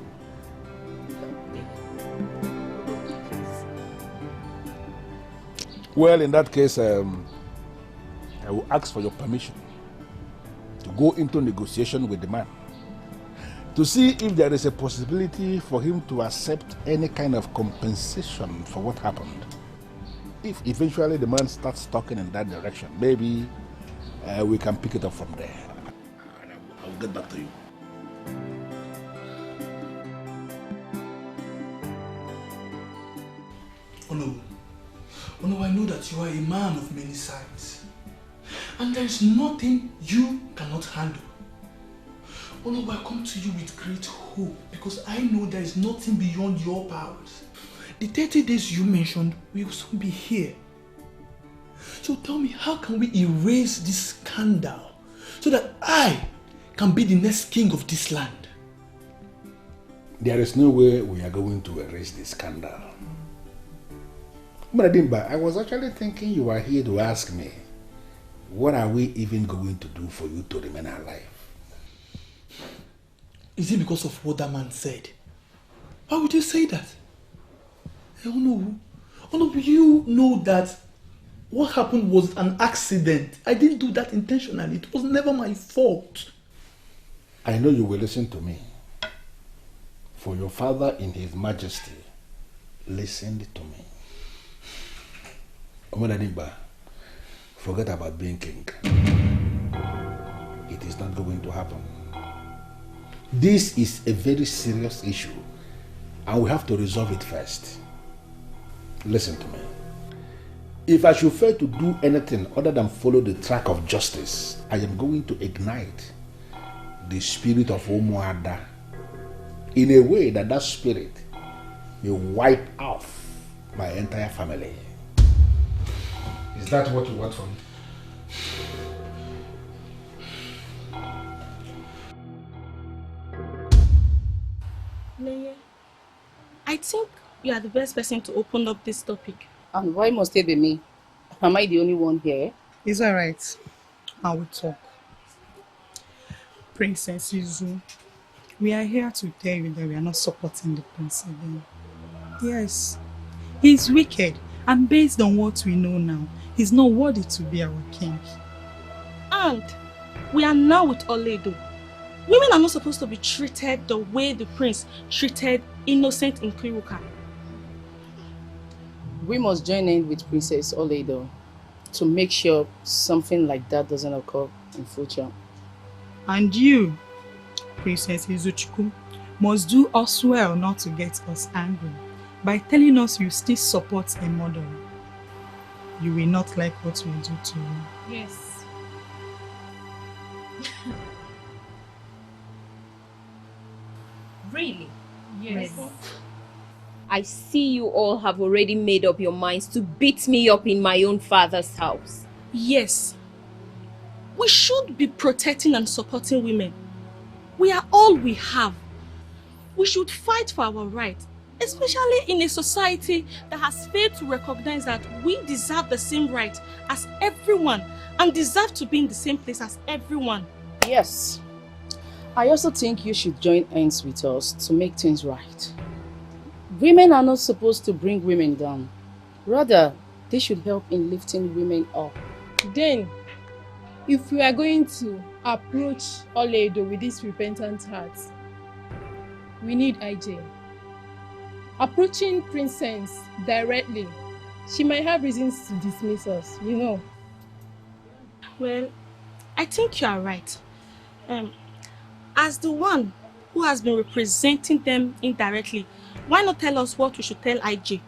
B: Well, in that case, I will ask for your permission to go into negotiation with the man to see if there is a possibility for him to accept any kind of compensation for what happened. If eventually the man starts talking in that direction, maybe we can pick it up from there. And I will get back to you.
A: Oh no. Oh no, I know that you are a man of many sides. And there is nothing you cannot handle. Oh no, I come to you with great hope because I know there is nothing beyond your powers. The 30 days you mentioned will soon be here. So tell me, how can we erase this scandal so that I can be the next king of this land?
B: There is no way we are going to erase this scandal. Mradimba, I was actually thinking you were here to ask me, what are we even going to do for you to remain alive?
A: Is it because of what that man said? Why would you say that? Oh no, you know that what happened was an accident. I didn't do that intentionally. It was never my fault.
B: I know you will listen to me. For your father in his majesty listened to me. Omodanimba, forget about being king. It is not going to happen. This is a very serious issue and we have to resolve it first. Listen to me. If I should fail to do anything other than follow the track of justice, I am going to ignite the spirit of Umuada in a way that spirit will wipe off my entire family. Is that what you want from me?
C: Leye, I think you are the best person to open up this topic.
D: And why must it be me? Am I the only one here?
K: It's alright. I will talk. Princess Yuzu, we are here to tell you that we are not supporting the prince again. Yes, he's wicked, and based on what we know now, he's not worthy to be our king.
C: And we are now with Oledo. Women are not supposed to be treated the way the prince treated innocent Nkiruka.
D: We must join in with Princess Oledo to make sure something like that doesn't occur in future.
K: And you, Princess Izuchukwu, must do us well not to get us angry by telling us you still support a murderer. You will not like what we do to you.
C: Yes.
D: Really?
C: Yes.
D: I see you all have already made up your minds to beat me up in my own father's house.
C: Yes. We should be protecting and supporting women. We are all we have. We should fight for our rights, especially in a society that has failed to recognize that we deserve the same right as everyone and deserve to be in the same place as everyone.
D: Yes. I also think you should join hands with us to make things right. Women are not supposed to bring women down. Rather, they should help in lifting women up.
U: Then, if we are going to approach Oledo with this repentant heart, we need IJ. Approaching Princess directly, she might have reasons to dismiss us, you know.
C: Well, I think you are right. As the one who has been representing them indirectly, why not tell us what we should tell IJ?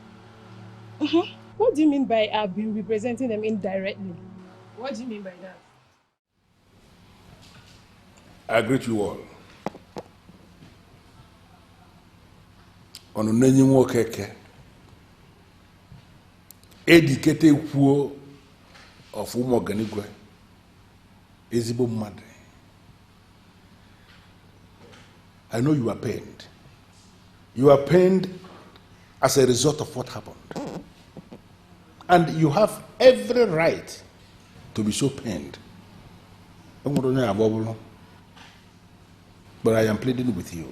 U: What do you mean by I've been representing them indirectly? What do you mean by that?
B: I greet you all. Onunenyi nwokeke. Edikete kwuo of umoganigwe. Ezigbo mmadụ. I know you are pained. You are pained as a result of what happened. And you have every right to be so pained. But I am pleading with you.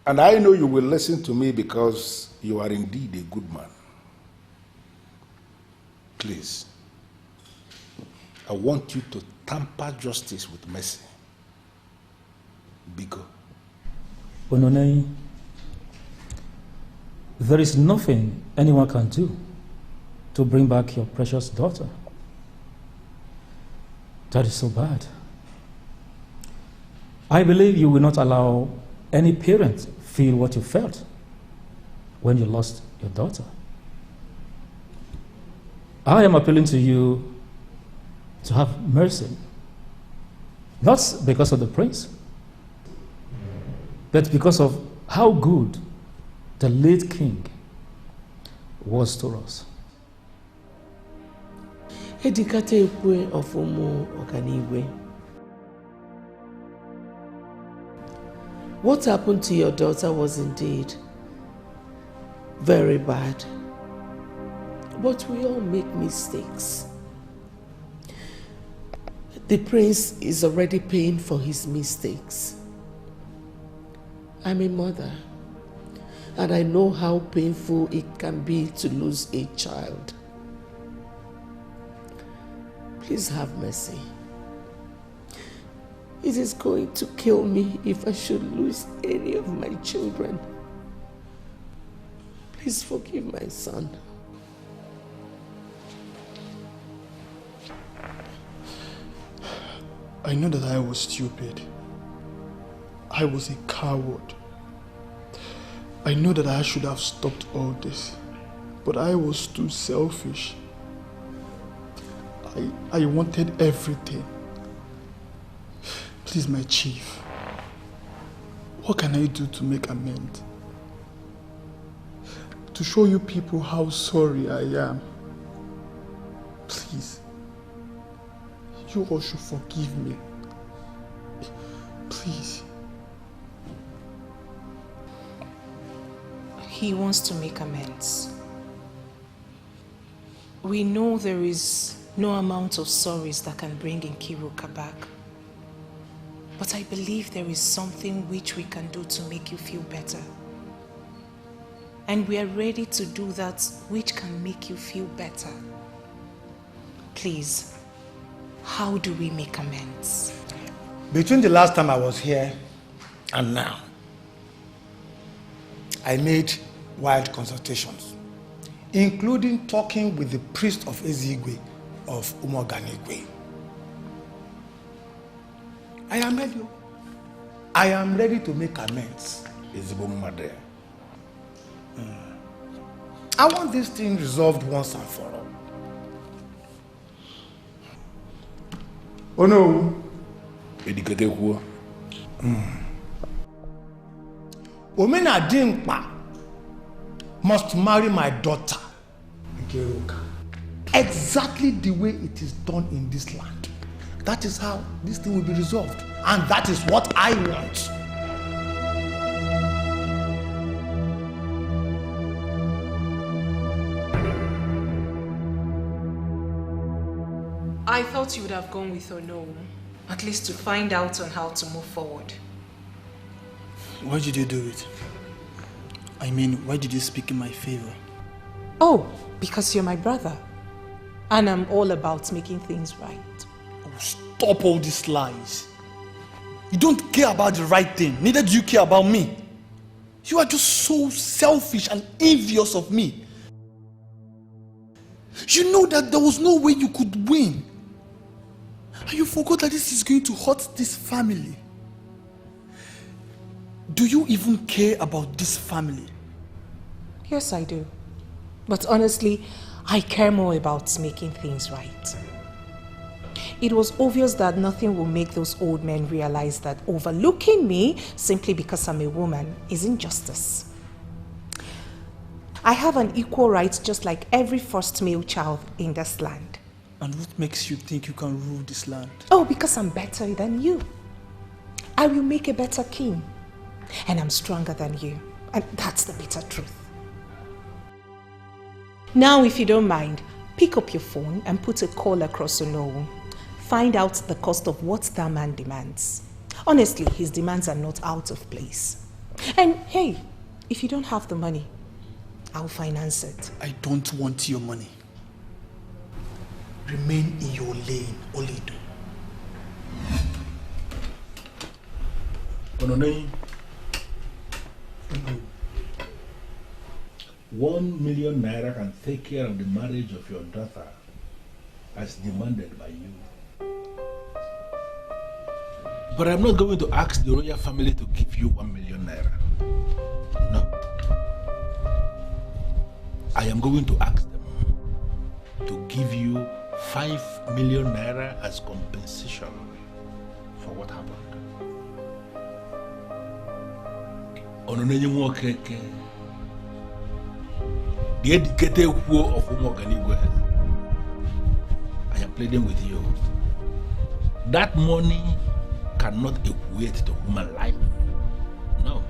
B: And I know you will listen to me because you are indeed a good man. Please, I want you to tamper justice with mercy. Biko.
H: Ononei, there is nothing anyone can do to bring back your precious daughter. That is so bad. I believe you will not allow any parent feel what you felt when you lost your daughter. I am appealing to you to have mercy, not because of the prince, but because of how good the late king was to us.
G: Edikate ekwe ofumu oganigwe. What happened to your daughter was indeed very bad. But we all make mistakes. The prince is already paying for his mistakes. I'm a mother, and I know how painful it can be to lose a child. Please have mercy. It is going to kill me if I should lose any of my children. Please forgive my son.
A: I know that I was stupid. I was a coward. I know that I should have stopped all this, but I was too selfish. I wanted everything. Please, my chief, what can I do to make amends? to show you people how sorry I am. Please, you all should forgive me. Please.
F: He wants to make amends. We know there is no amount of sorries that can bring Nkiruka back. But I believe there is something which we can do to make you feel better. And we are ready to do that which can make you feel better. Please, how do we make amends?
M: Between the last time I was here and now, I made wide consultations, including talking with the priest of Ezigwe of Umoganigwe. I am ready. I am ready to make amends. I want this thing resolved once and for all. Oh no. Omena Dimpa must marry my daughter, Nkiruka, exactly the way it is done in this land. That is how this thing will be resolved. And that is what I want.
F: I thought you would have gone with Ono, at least to find out on how to move forward.
M: Why did you do it? I mean, why did you speak in my favor?
F: Oh, because you're my brother. And I'm all about making things right.
M: Oh, stop all these lies. You don't care about the right thing. Neither do you care about me. You are just so selfish and envious of me. You know that there was no way you could win. And you forgot that this is going to hurt this family. Do you even care about this family?
F: Yes, I do. But honestly, I care more about making things right. It was obvious that nothing will make those old men realize that overlooking me simply because I'm a woman is injustice. I have an equal right just like every first male child in this land.
M: And what makes you think you can rule this land?
F: Oh, because I'm better than you. I will make a better king. And I'm stronger than you. And that's the bitter truth. Now, if you don't mind, pick up your phone and put a call across Onowu. Find out the cost of what that man demands. Honestly, his demands are not out of place. And hey, if you don't have the money, I'll finance it.
M: I don't want your money. Remain in your lane, Olido.
B: Ononei. 1 million naira can take care of the marriage of your daughter as demanded by you. But I'm not going to ask the royal family to give you 1 million naira. No. I am going to ask them to give you 5 million naira as compensation for what happened. The educated who of Umoganigwe, I am pleading with you. That money cannot equate to human life. No.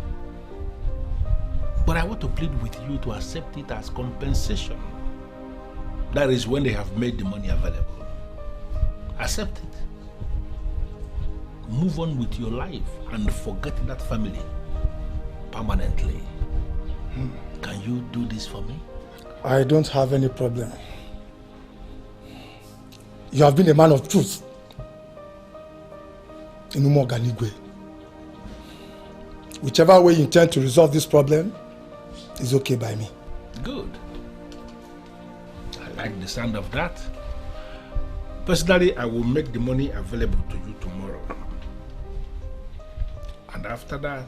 B: But I want to plead with you to accept it as compensation. That is when they have made the money available. Accept it. Move on with your life and forget that family permanently. Can you do this for me?
M: I don't have any problem. You have been a man of truth in Umoganigwe. Whichever way you intend to resolve this problem is okay by me.
B: Good. I like the sound of that. Personally, I will make the money available to you tomorrow. And after that,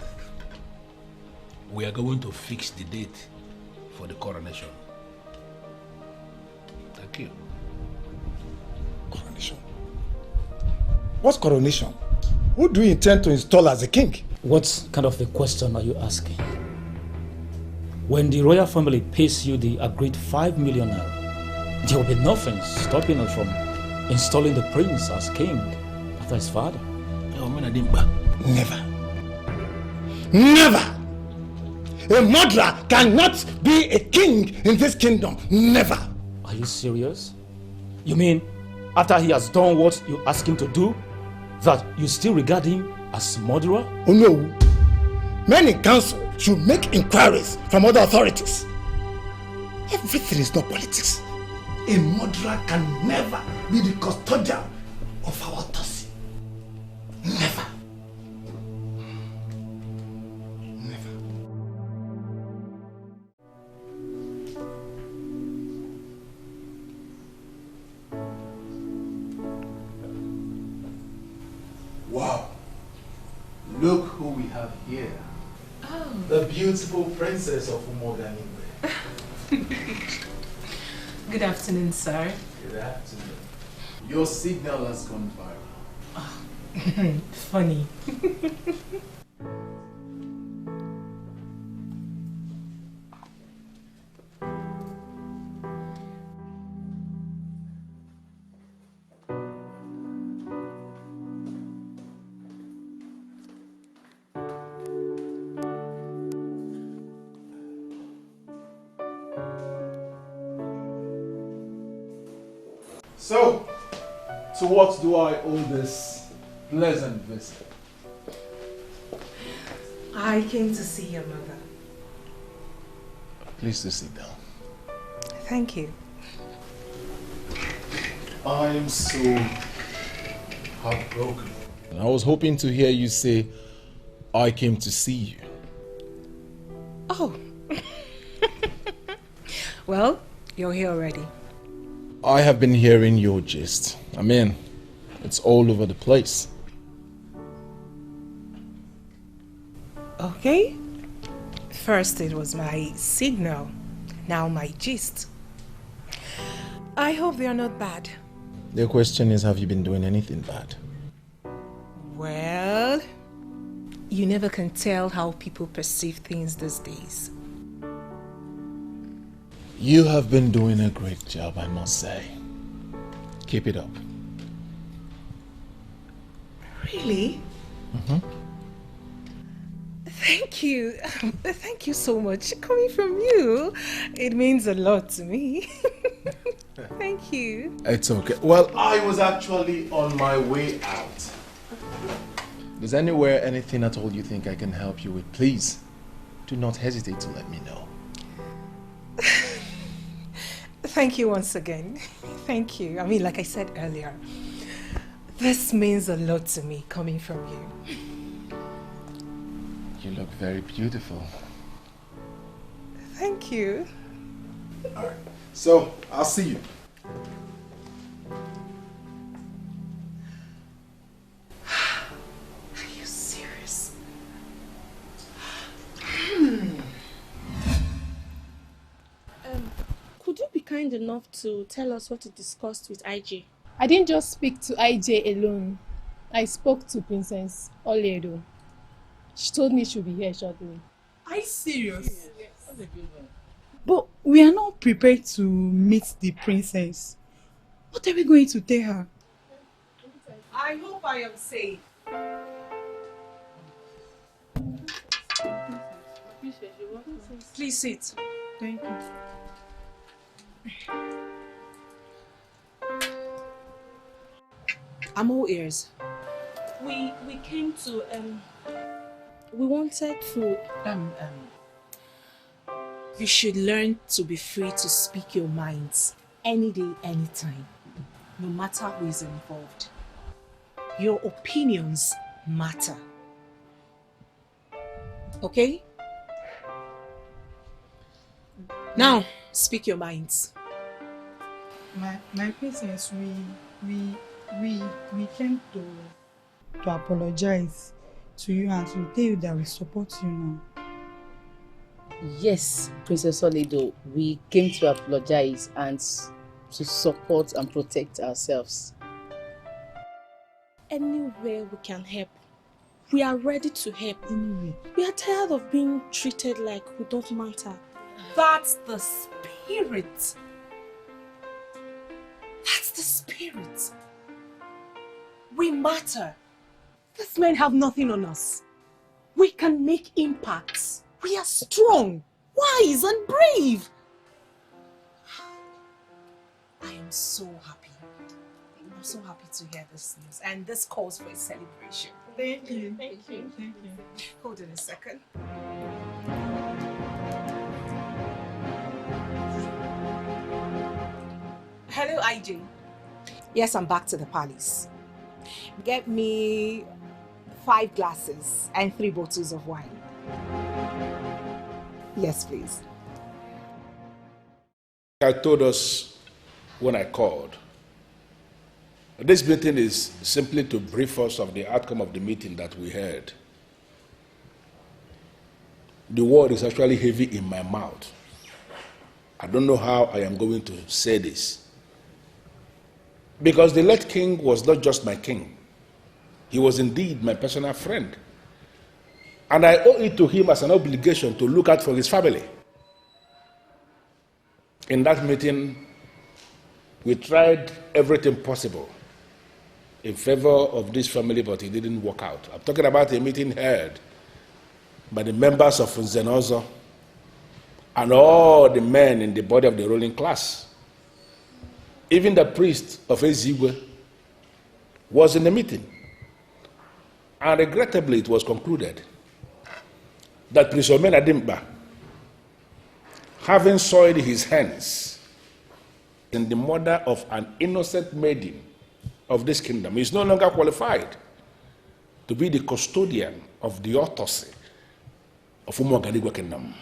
B: we are going to fix the date for the coronation. Thank you.
M: Coronation? What's coronation? Who do you intend to install as a king?
H: What kind of a question are you asking? when the royal family pays you the agreed 5 million naira, there will be nothing stopping us from installing the prince as king after his father.
A: Never. Never! A murderer cannot be a king in this kingdom. Never!
H: Are you serious? You mean after he has done what you ask him to do, that you still regard him as a murderer?
A: Oh no. Men in council should make inquiries from other authorities. Everything is not politics. A murderer can never be the custodian of our autopsy. Never.
I: Wow. Look who we have here.
R: Oh.
I: The beautiful princess of Umogani.
O: Good afternoon, sir.
I: Good afternoon. Your signal has gone viral.
O: Funny.
I: So, to what do I owe this pleasant visit?
F: I came to see your mother.
I: Please do sit down.
F: Thank you.
I: I am so heartbroken. I was hoping to hear you say, I came to see you.
F: Oh. Well, you're here already.
I: I have been hearing your gist. I mean, it's all over the place.
F: Okay. First it was my signal, now my gist. I hope they are not bad.
I: The question is, have you been doing anything bad?
F: Well, you never can tell how people perceive things these days.
I: You have been doing a great job, I must say. Keep it up.
F: Really?
I: Mm-hmm.
F: Thank you. Thank you so much. Coming from you, it means a lot to me. Thank you.
I: It's okay. Well, I was actually on my way out. Is anywhere anything at all you think I can help you with? Please, do not hesitate to let me know.
F: Thank you once again. Thank you. I mean, like I said earlier, this means a lot to me coming from you.
I: You look very beautiful.
F: Thank you.
I: Alright, so I'll see you.
F: Are you serious?
C: Could you be kind enough to tell us what you discussed with IJ?
U: I didn't just speak to IJ alone. I spoke to Princess Oledo. She told me she'll be here shortly.
K: Are you serious?
U: Yes.
K: But we are not prepared to meet the princess. What are we going to tell her?
F: I hope I am safe. Please sit.
K: Thank you.
F: I'm all ears.
C: We came to we wanted to
F: You should learn to be free to speak your minds any day, anytime, no matter who is involved. Your opinions matter. Okay? Now, speak your minds.
K: My princess, we came to apologize to you and to tell you that we support you now.
R: Yes, Princess Oledo, we came to apologize and to support and protect ourselves.
C: Anywhere we can help, we are ready to help.
K: Anyway.
C: We are tired of being treated like we don't matter.
F: That's the spirit. That's the spirit. We matter. These men have nothing on us. We can make impacts. We are strong, wise, and brave. I am so happy. I'm so happy to hear this news. And this calls for a celebration.
O: Thank you. Thank you. Thank you.
F: Hold on a second. Hello, IJ. Yes, I'm back to the palace. Get me 5 glasses and 3 bottles of wine. Yes, please.
B: I told us when I called, this meeting is simply to brief us of the outcome of the meeting that we had. The word is actually heavy in my mouth. I don't know how I am going to say this. Because the late king was not just my king. He was indeed my personal friend. And I owe it to him as an obligation to look out for his family. In that meeting, we tried everything possible in favor of this family, but it didn't work out. I'm talking about a meeting held by the members of Nzenozo and all the men in the body of the ruling class. Even the priest of AFOREVO was in the meeting. And regrettably, it was concluded that Prince Omena Dimba, having soiled his hands in the murder of an innocent maiden of this kingdom, is no longer qualified to be the custodian of the autopsy of Umuoganigwa kingdom.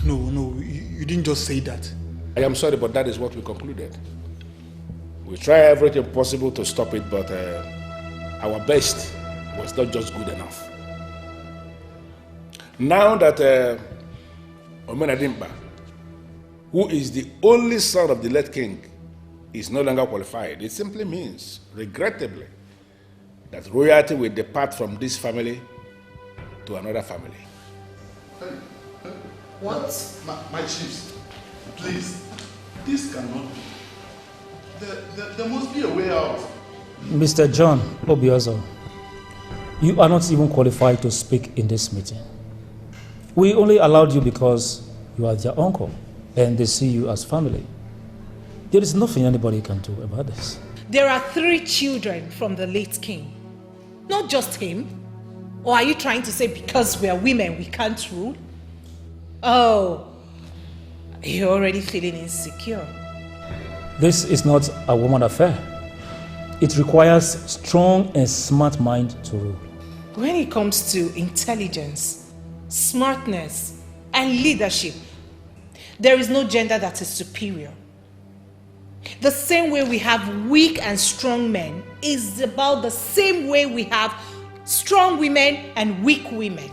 M: No, you didn't just say that.
B: I am sorry, but that is what we concluded. We tried everything possible to stop it, but our best was not just good enough. Now that Omena Dimba, who is the only son of the late king, is no longer qualified, it simply means, regrettably, that royalty will depart from this family to another family.
I: What? My chiefs, please, this cannot be. There must be a way out.
H: Mr. John Obiozo, you are not even qualified to speak in this meeting. We only allowed you because you are their uncle and they see you as family. There is nothing anybody can do about this.
F: There are 3 children from the late king. Not just him. Or are you trying to say because we are women we can't rule? Oh, you're already feeling insecure.
H: This is not a woman affair. It requires strong and smart mind to rule.
F: When it comes to intelligence, smartness, and leadership, there is no gender that is superior. The same way we have weak and strong men is about the same way we have strong women and weak women.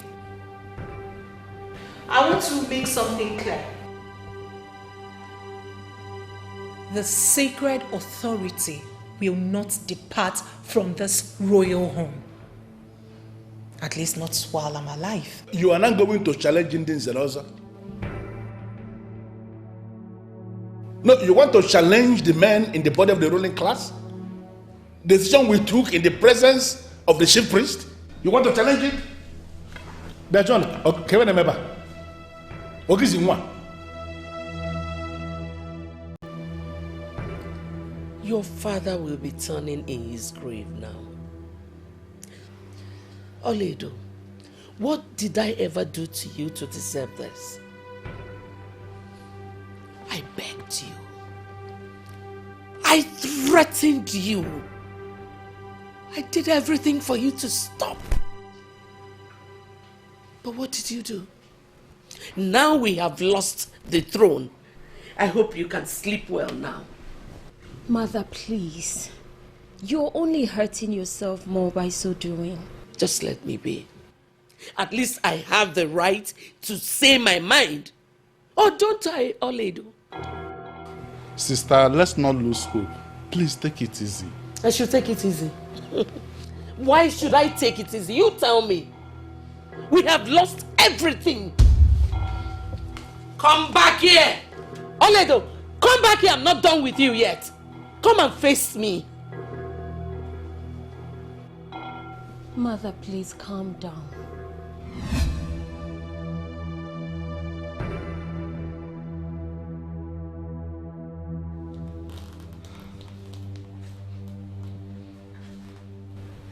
F: I want to make something clear. The sacred authority will not depart from this royal home. At least not while I'm alive.
B: You are not going to challenge Indians and also? No, you want to challenge the men in the body of the ruling class? The decision we took in the presence of the chief priest? You want to challenge it? There, John, okay, remember. Okay, Zingwa.
G: Your father will be turning in his grave now. Oledo, what did I ever do to you to deserve this? I begged you. I threatened you. I did everything for you to stop. But what did you do? Now we have lost the throne. I hope you can sleep well now.
D: Mother, please. You're only hurting yourself more by so doing.
G: Just let me be. At least I have the right to say my mind. Or don't I, Oledo?
I: Sister, let's not lose hope. Please take it easy.
G: I should take it easy. Why should I take it easy? You tell me. We have lost everything. Come back here! Oledo, come back here. I'm not done with you yet. Come and face me.
D: Mother, please calm down.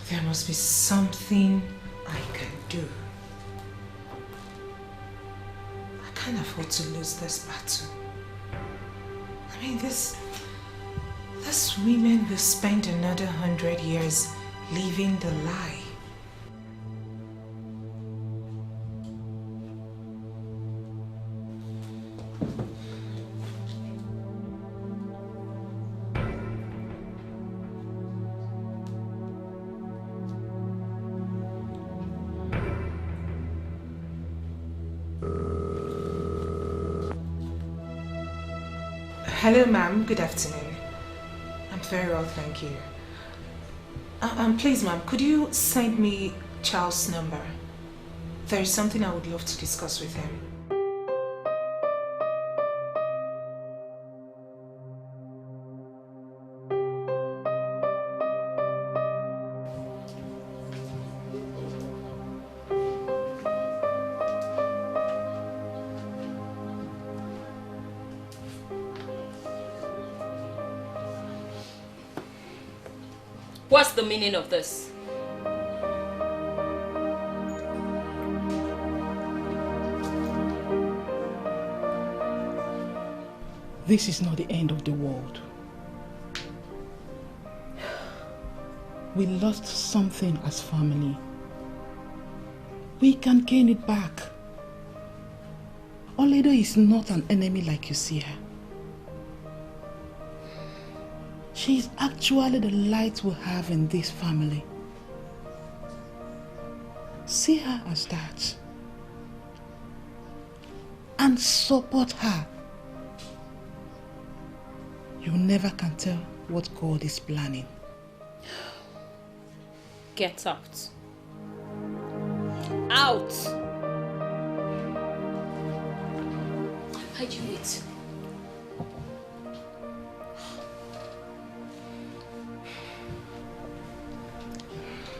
F: There must be something I can do. I can't afford to lose this battle. I mean, these women will spend another 100 years living the lie. Hello, ma'am. Good afternoon. I'm very well, thank you. Please, ma'am, could you send me Charles' number? There is something I would love to discuss with him.
D: What's the meaning of this?
K: This is not the end of the world. We lost something as family. We can gain it back. Oledo is not an enemy like you see her. She is actually the light we have in this family. See her as that. And support her. You never can tell what God is planning.
D: Get out. Out! Hide you wait.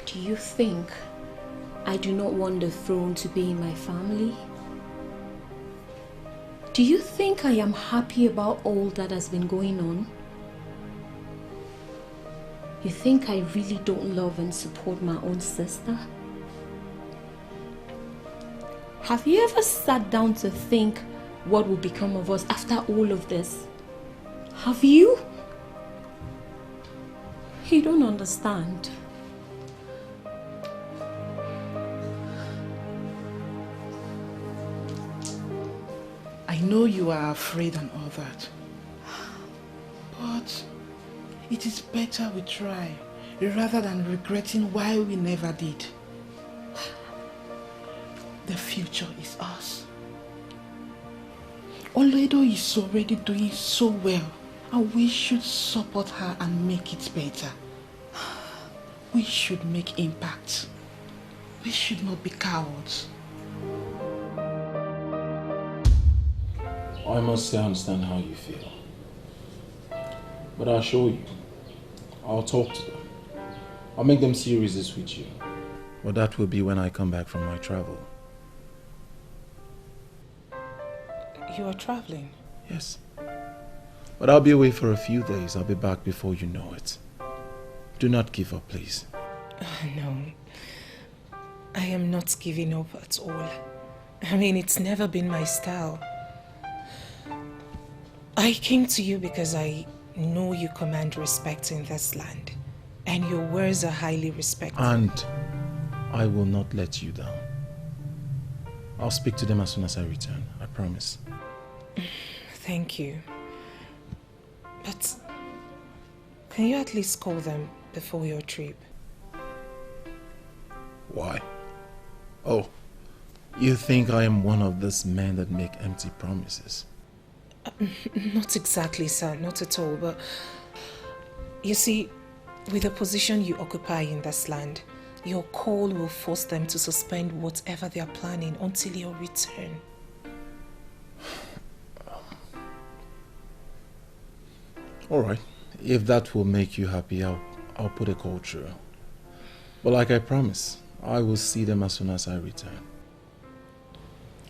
D: Do you think I do not want the throne to be in my family? Do you think I am happy about all that has been going on? You think I really don't love and support my own sister? Have you ever sat down to think what will become of us after all of this? Have you? You don't understand.
K: I know you are afraid and all that. But it is better we try rather than regretting why we never did. The future is us. Oledo is already doing so well, and we should support her and make it better. We should make impact. We should not be cowards.
I: I must say I understand how you feel. But I assure you, I'll talk to them. I'll make them see this with you. But that will be when I come back from my travel.
F: You are traveling?
I: Yes. But I'll be away for a few days. I'll be back before you know it. Do not give up, please.
F: No. I am not giving up at all. I mean, it's never been my style. I came to you because I know you command respect in this land. And your words are highly respected.
I: And I will not let you down. I'll speak to them as soon as I return. I promise.
F: Thank you. But can you at least call them before your trip?
I: Why? Oh, you think I am one of those men that make empty promises?
F: Not exactly, sir. Not at all. But you see, with the position you occupy in this land, your call will force them to suspend whatever they are planning until your return.
I: All right. If that will make you happy, I'll put a call through. But like I promised, I will see them as soon as I return.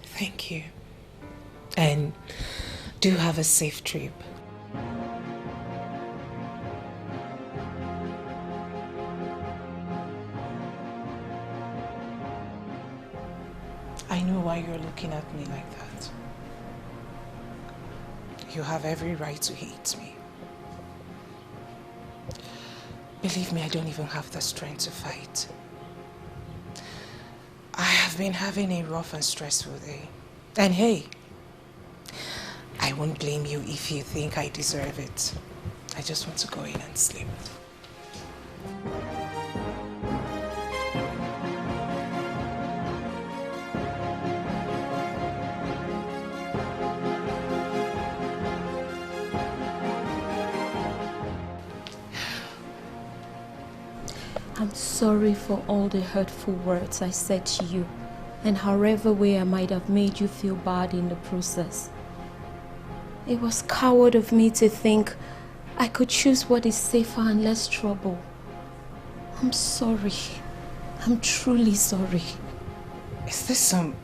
F: Thank you. And do have a safe trip. I know why you're looking at me like that. You have every right to hate me. Believe me, I don't even have the strength to fight. I have been having a rough and stressful day. And hey, I won't blame you if you think I deserve it. I just want to go in and sleep.
D: I'm sorry for all the hurtful words I said to you, and however way I might have made you feel bad in the process. It was coward of me to think I could choose what is safer and less trouble. I'm sorry. I'm truly sorry.
F: Is this some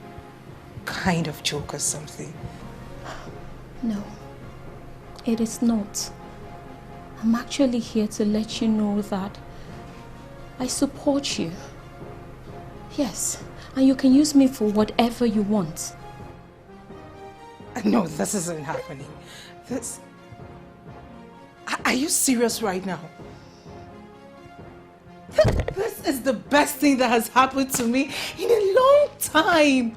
F: kind of joke or something?
D: No, it is not. I'm actually here to let you know that I support you. Yes, and you can use me for whatever you want.
F: No, this isn't happening. This... Are you serious right now? This is the best thing that has happened to me in a long time.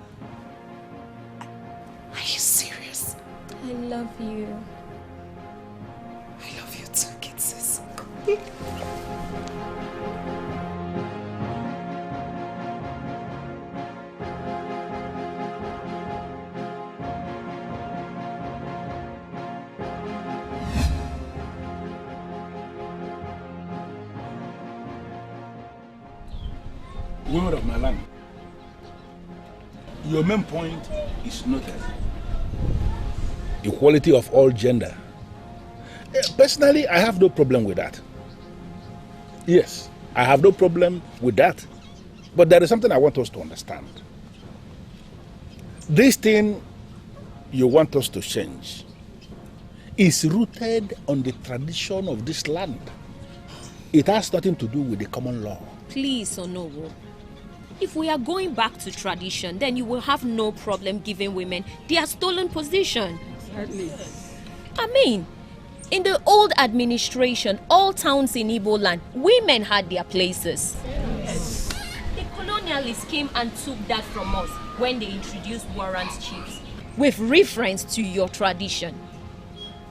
F: Are you serious?
D: I love you.
F: I love you too, KIDSES.
B: Women of my land, your main point is noted. Equality of all gender. Personally, I have no problem with that. Yes, I have no problem with that. But there is something I want us to understand. This thing you want us to change is rooted on the tradition of this land. It has nothing to do with the common law.
D: Please, Onowo. If we are going back to tradition, then you will have no problem giving women their stolen position.
E: Exactly.
D: I mean, in the old administration, all towns in Igbo land, women had their places. Yes. The colonialists came and took that from us when they introduced warrant chiefs. With reference to your tradition.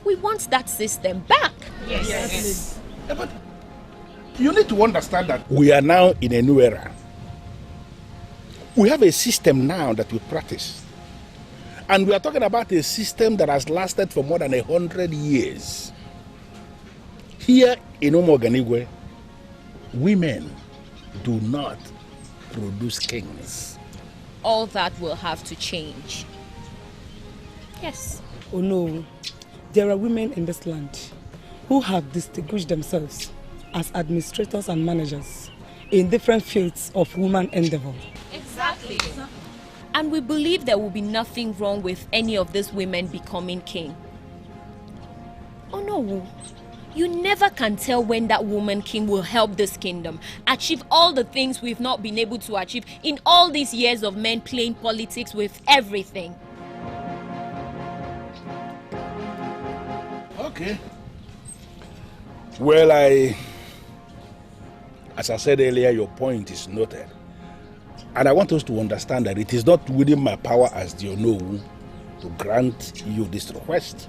D: We want that system back.
B: Yes. Yeah, but you need to understand that we are now in a new era. We have a system now that we practice. And we are talking about a system that has lasted for more than 100 years. Here in Omoganigwe, women do not produce kings.
D: All that will have to change. Yes.
J: Oh no, there are women in this land who have distinguished themselves as administrators and managers in different fields of woman endeavor.
D: Exactly. And we believe there will be nothing wrong with any of these women becoming king. Oh no, you never can tell when that woman king will help this kingdom achieve all the things we've not been able to achieve in all these years of men playing politics with everything.
B: Okay. Well, as I said earlier, your point is noted. And I want us to understand that it is not within my power as the Onowu to grant you this request.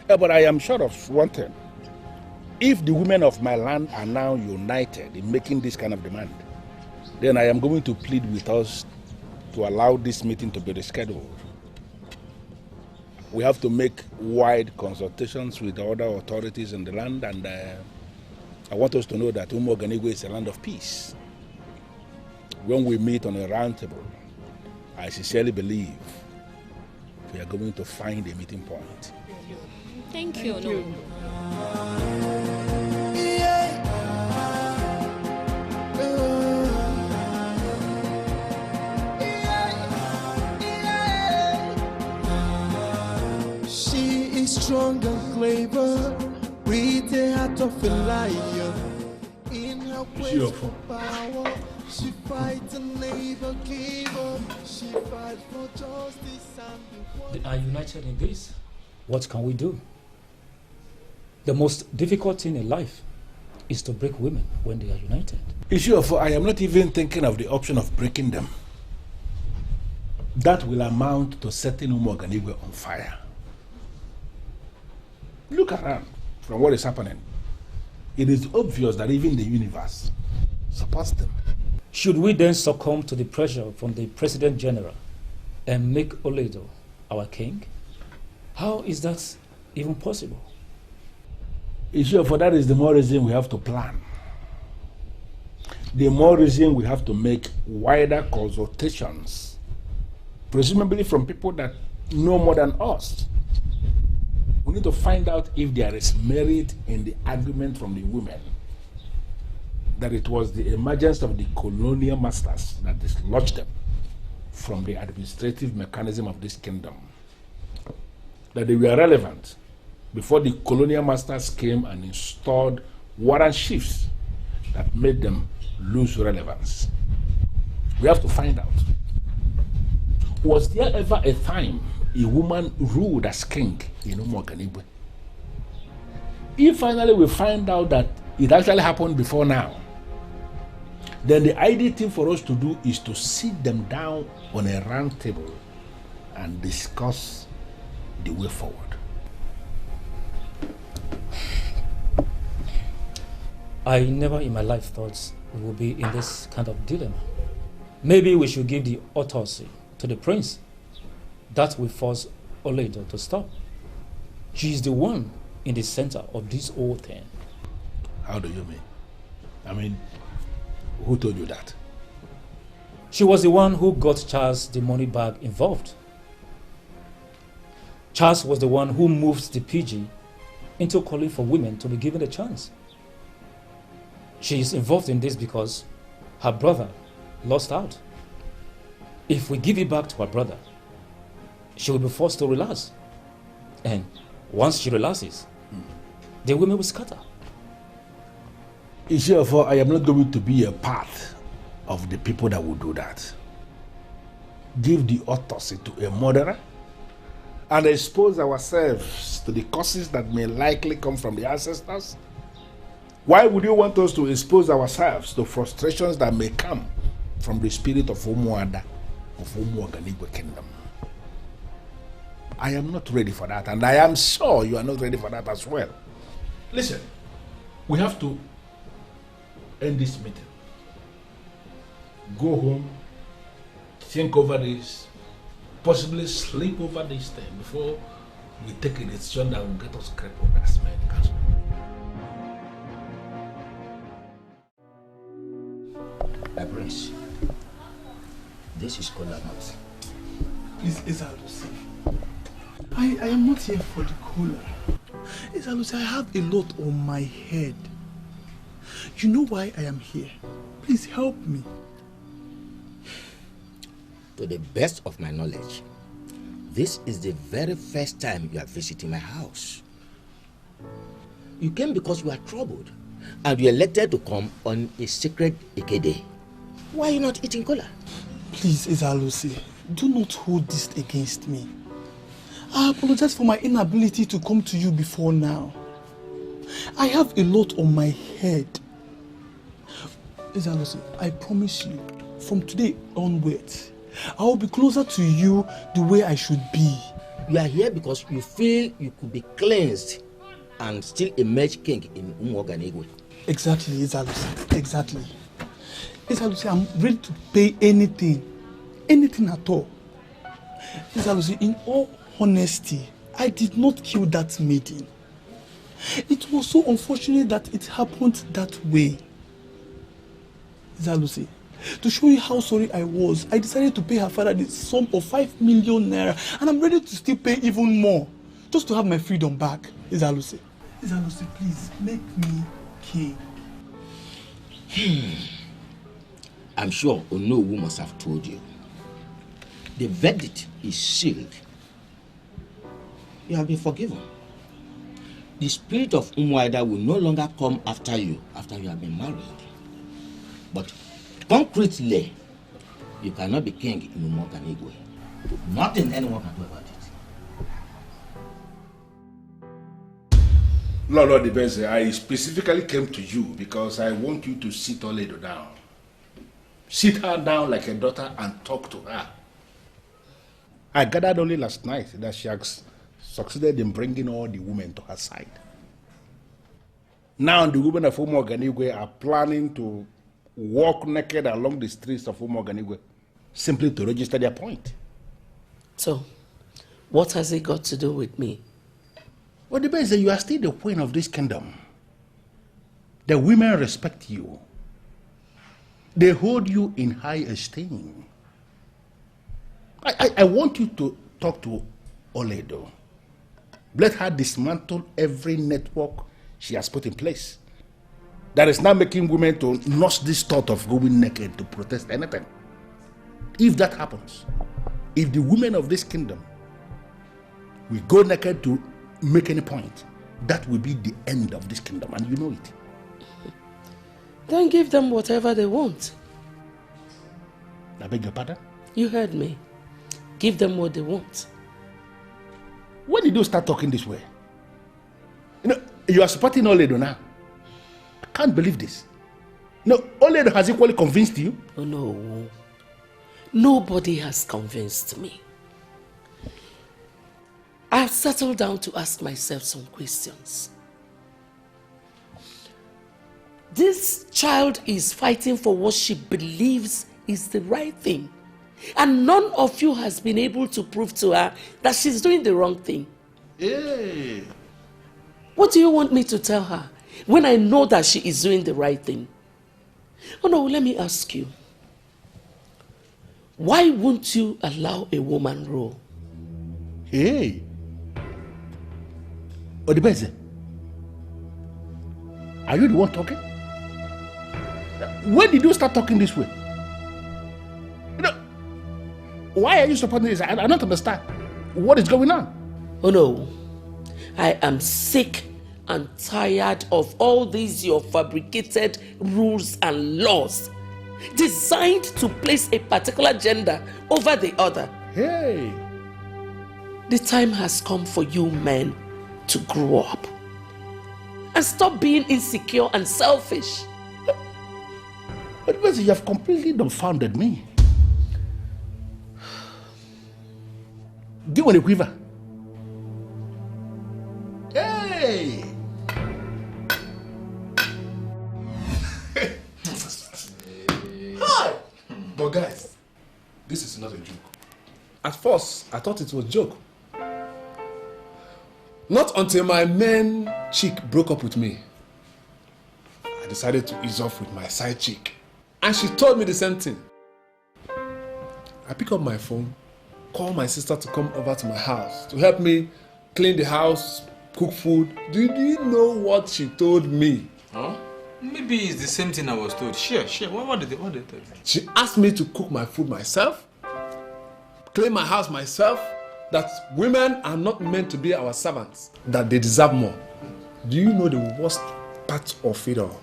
B: But I am sure of one thing. If the women of my land are now united in making this kind of demand, then I am going to plead with us to allow this meeting to be rescheduled. We have to make wide consultations with the other authorities in the land, and I want us to know that Omoganigwe is a land of peace. When we meet on a round table, I sincerely believe we are going to find a meeting point.
D: Thank you. No.
L: She is strong and clever, with the heart of a lion. In her quest for power, she fights and never give up. She fights for justice and
H: They are united in this. What can we do? The most difficult thing in life is to break women when they are united.
B: Issue, I am not even thinking of the option of breaking them. That will amount to setting Umuoganigwe on fire. Look around from what is happening. It is obvious that even the universe supports them.
H: Should we then succumb to the pressure from the President General and make Oledo our king? How is that even possible?
B: Issue, that is the more reason we have to plan. The more reason we have to make wider consultations, presumably from people that know more than us. We need to find out if there is merit in the argument from the women that it was the emergence of the colonial masters that dislodged them from the administrative mechanism of this kingdom. That they were relevant before the colonial masters came and installed warrant chiefs that made them lose relevance. We have to find out. Was there ever a time a woman ruled as king in Umuoganigwe? If finally we find out that it actually happened before now, then the ideal thing for us to do is to sit them down on a round table and discuss the way forward.
H: I never in my life thought we would be in this kind of dilemma. Maybe we should give the autopsy to the prince. That will force Oledo to stop. She is the one in the center of this whole thing.
B: How do you mean? I mean, who told you that?
H: She was the one who got Charles the money bag involved. Charles was the one who moved the PG into calling for women to be given a chance. She is involved in this because her brother lost out. If we give it back to her brother, she will be forced to relax. And once she relaxes, the women will scatter.
B: Therefore, I am not going to be a part of the people that will do that. Give the autopsy to a murderer and expose ourselves to the causes that may likely come from the ancestors? Why would you want us to expose ourselves to frustrations that may come from the spirit of Umuada, of Umuoganigwe kingdom? I am not ready for that, and I am sure you are not ready for that as well. Listen, we have to end this meeting. Go home, think over this, possibly sleep over this thing before we take a decision that will get us crippled as men.
Q: My prince, this is Kola Mouth.
A: Please, Ezalusi. I am not here for the cola. Ezalusi, I have a lot on my head. You know why I am here. Please help me.
Q: To the best of my knowledge, this is the very first time you are visiting my house. You came because you are troubled, and you elected to come on a secret Ikede. Why are you not eating cola?
A: Please, Ezalusi, do not hold this against me. I apologize for my inability to come to you before now. I have a lot on my head. Ezalusi, I promise you, from today onwards, I will be closer to you the way I should be.
Q: You are here because you feel you could be cleansed and still emerge king in Umuoganigwe.
A: Exactly, Ezalusi. Exactly. Ezalusi, I'm ready to pay anything at all. Ezalusi, in all honesty, I did not kill that maiden. It was so unfortunate that it happened that way. Ezalusi, to show you how sorry I was, I decided to pay her father the sum of 5 million naira, and I'm ready to still pay even more
M: Just to have my freedom back. Izalusi, please, make me king.
Q: I'm sure Onowu must have told you. The verdict is sealed. You have been forgiven. The spirit of Umuaida will no longer come after you after you have been married. But concretely, you cannot be king in Umuoganigwe. Nothing anyone can do about it.
B: Lord J.UGEZE, I specifically came to you because I want you to sit Oledo down. Sit her down like a daughter and talk to her. I gathered only last night that she has succeeded in bringing all the women to her side. Now the women of Umuoganigwe are planning to walk naked along the streets of Umuoganigwe simply to register their point.
G: So, what has it got to do with me?
B: Well, J.UGEZE, you are still the queen of this kingdom. The women respect you. They hold you in high esteem. I want you to talk to Oledo. Let her dismantle every network she has put in place that is now making women to nurse this thought of going naked to protest anything. If that happens, if the women of this kingdom will go naked to make any point, that will be the end of this kingdom, and you know it.
G: Then give them whatever they want.
B: I beg your pardon?
G: You heard me. Give them what they want.
B: When did you start talking this way? You know, you are supporting Oledo now. I can't believe this. No, Oledo has equally convinced you?
G: Oh no. Nobody has convinced me. I've settled down to ask myself some questions. This child is fighting for what she believes is the right thing. And none of you has been able to prove to her that she's doing the wrong thing.
B: Hey.
G: What do you want me to tell her when I know that she is doing the right thing? Oh no, let me ask you. Why won't you allow a woman rule?
B: Hey. J.UGEZE, are you the one talking? When did you start talking this way? You know, why are you supporting this? I don't understand. What is going on?
G: Oh no, I am sick and tired of all these your fabricated rules and laws designed to place a particular gender over the other.
B: Hey.
G: The time has come for you men to grow up and stop being insecure and selfish.
B: But J.UGEZE, you have completely dumbfounded me. Give me a quiver. Hey!
N: Hi! But guys, this is not a joke. At first, I thought it was a joke. Not until my main chick broke up with me. I decided to ease off with my side chick. And she told me the same thing. I pick up my phone, call my sister to come over to my house to help me clean the house, cook food. Do you know what she told me?
V: Huh? Maybe it's the same thing I was told. Share. What did they tell you?
N: She asked me to cook my food myself, clean my house myself, that women are not meant to be our servants, that they deserve more. Do you know the worst part of it all?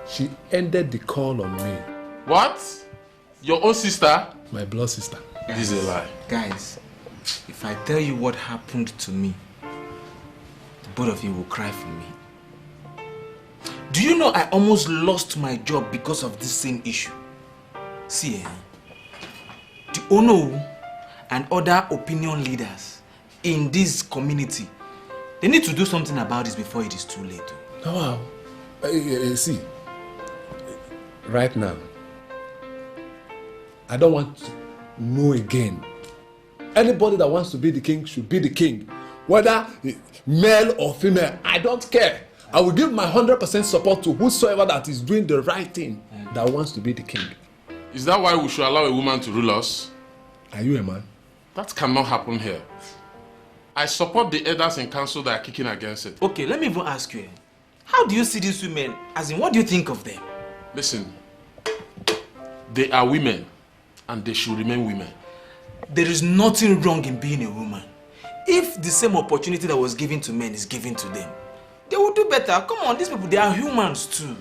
N: She ended the call on me.
P: What? Your own sister?
N: My blood sister.
V: This is a lie. Guys, if I tell you what happened to me, the both of you will cry for me. Do you know I almost lost my job because of this same issue? See, the Ono and other opinion leaders in this community, they need to do something about this before it is too late.
N: Oh, wow. See, right now, I don't want to know again. Anybody that wants to be the king should be the king. Whether male or female, I don't care. I will give my 100% support to whosoever that is doing the right thing that wants to be the king.
P: Is that why we should allow a woman to rule us?
N: Are you a man?
P: That cannot happen here. I support the elders in council that are kicking against it.
V: Okay, let me even ask you. How do you see these women? As in, what do you think of them?
P: Listen, they are women and they should remain women.
V: There is nothing wrong in being a woman. If the same opportunity that was given to men is given to them, they will do better. Come on, these people, they are humans too.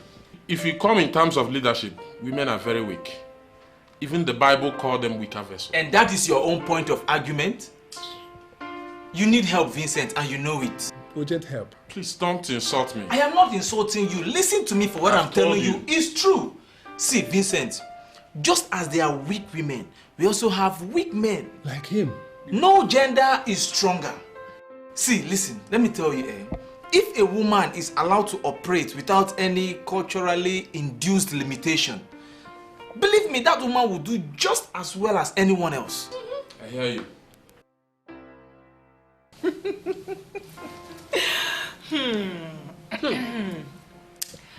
P: If you come in terms of leadership, women are very weak. Even the Bible called them weaker vessels.
V: And that is your own point of argument? You need help, Vincent, and you know it.
N: Urgent help.
P: Please don't insult me.
V: I am not insulting you. Listen to me for what I'm telling you. It's true. See, Vincent, just as there are weak women, we also have weak men.
N: Like him.
V: No gender is stronger. See, listen, let me tell you, if a woman is allowed to operate without any culturally induced limitation, believe me, that woman will do just as well as anyone else.
P: I hear you.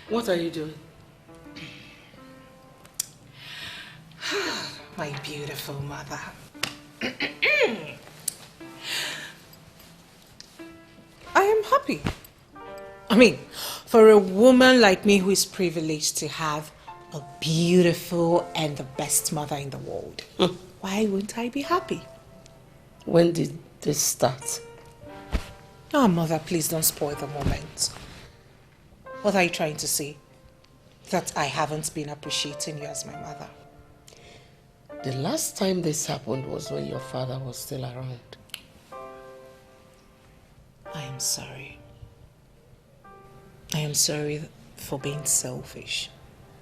G: What are you doing?
F: My beautiful mother. I am happy. I mean, for a woman like me who is privileged to have a beautiful and the best mother in the world, why wouldn't I be happy?
G: When did this start?
F: Oh, mother, please don't spoil the moment. What are you trying to say? That I haven't been appreciating you as my mother?
G: The last time this happened was when your father was still around.
F: I am sorry. I am sorry for being selfish,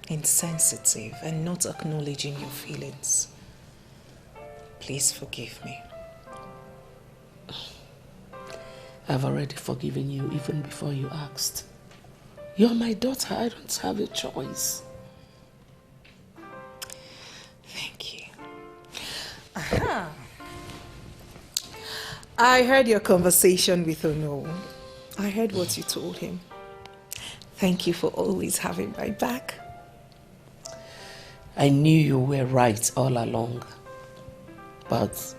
F: insensitive, and not acknowledging your feelings. Please forgive me.
G: I've already forgiven you even before you asked. You're my daughter. I don't have a choice.
F: Thank you. Aha. I heard your conversation with Ono. I heard what you told him. Thank you for always having my back.
G: I knew you were right all along, but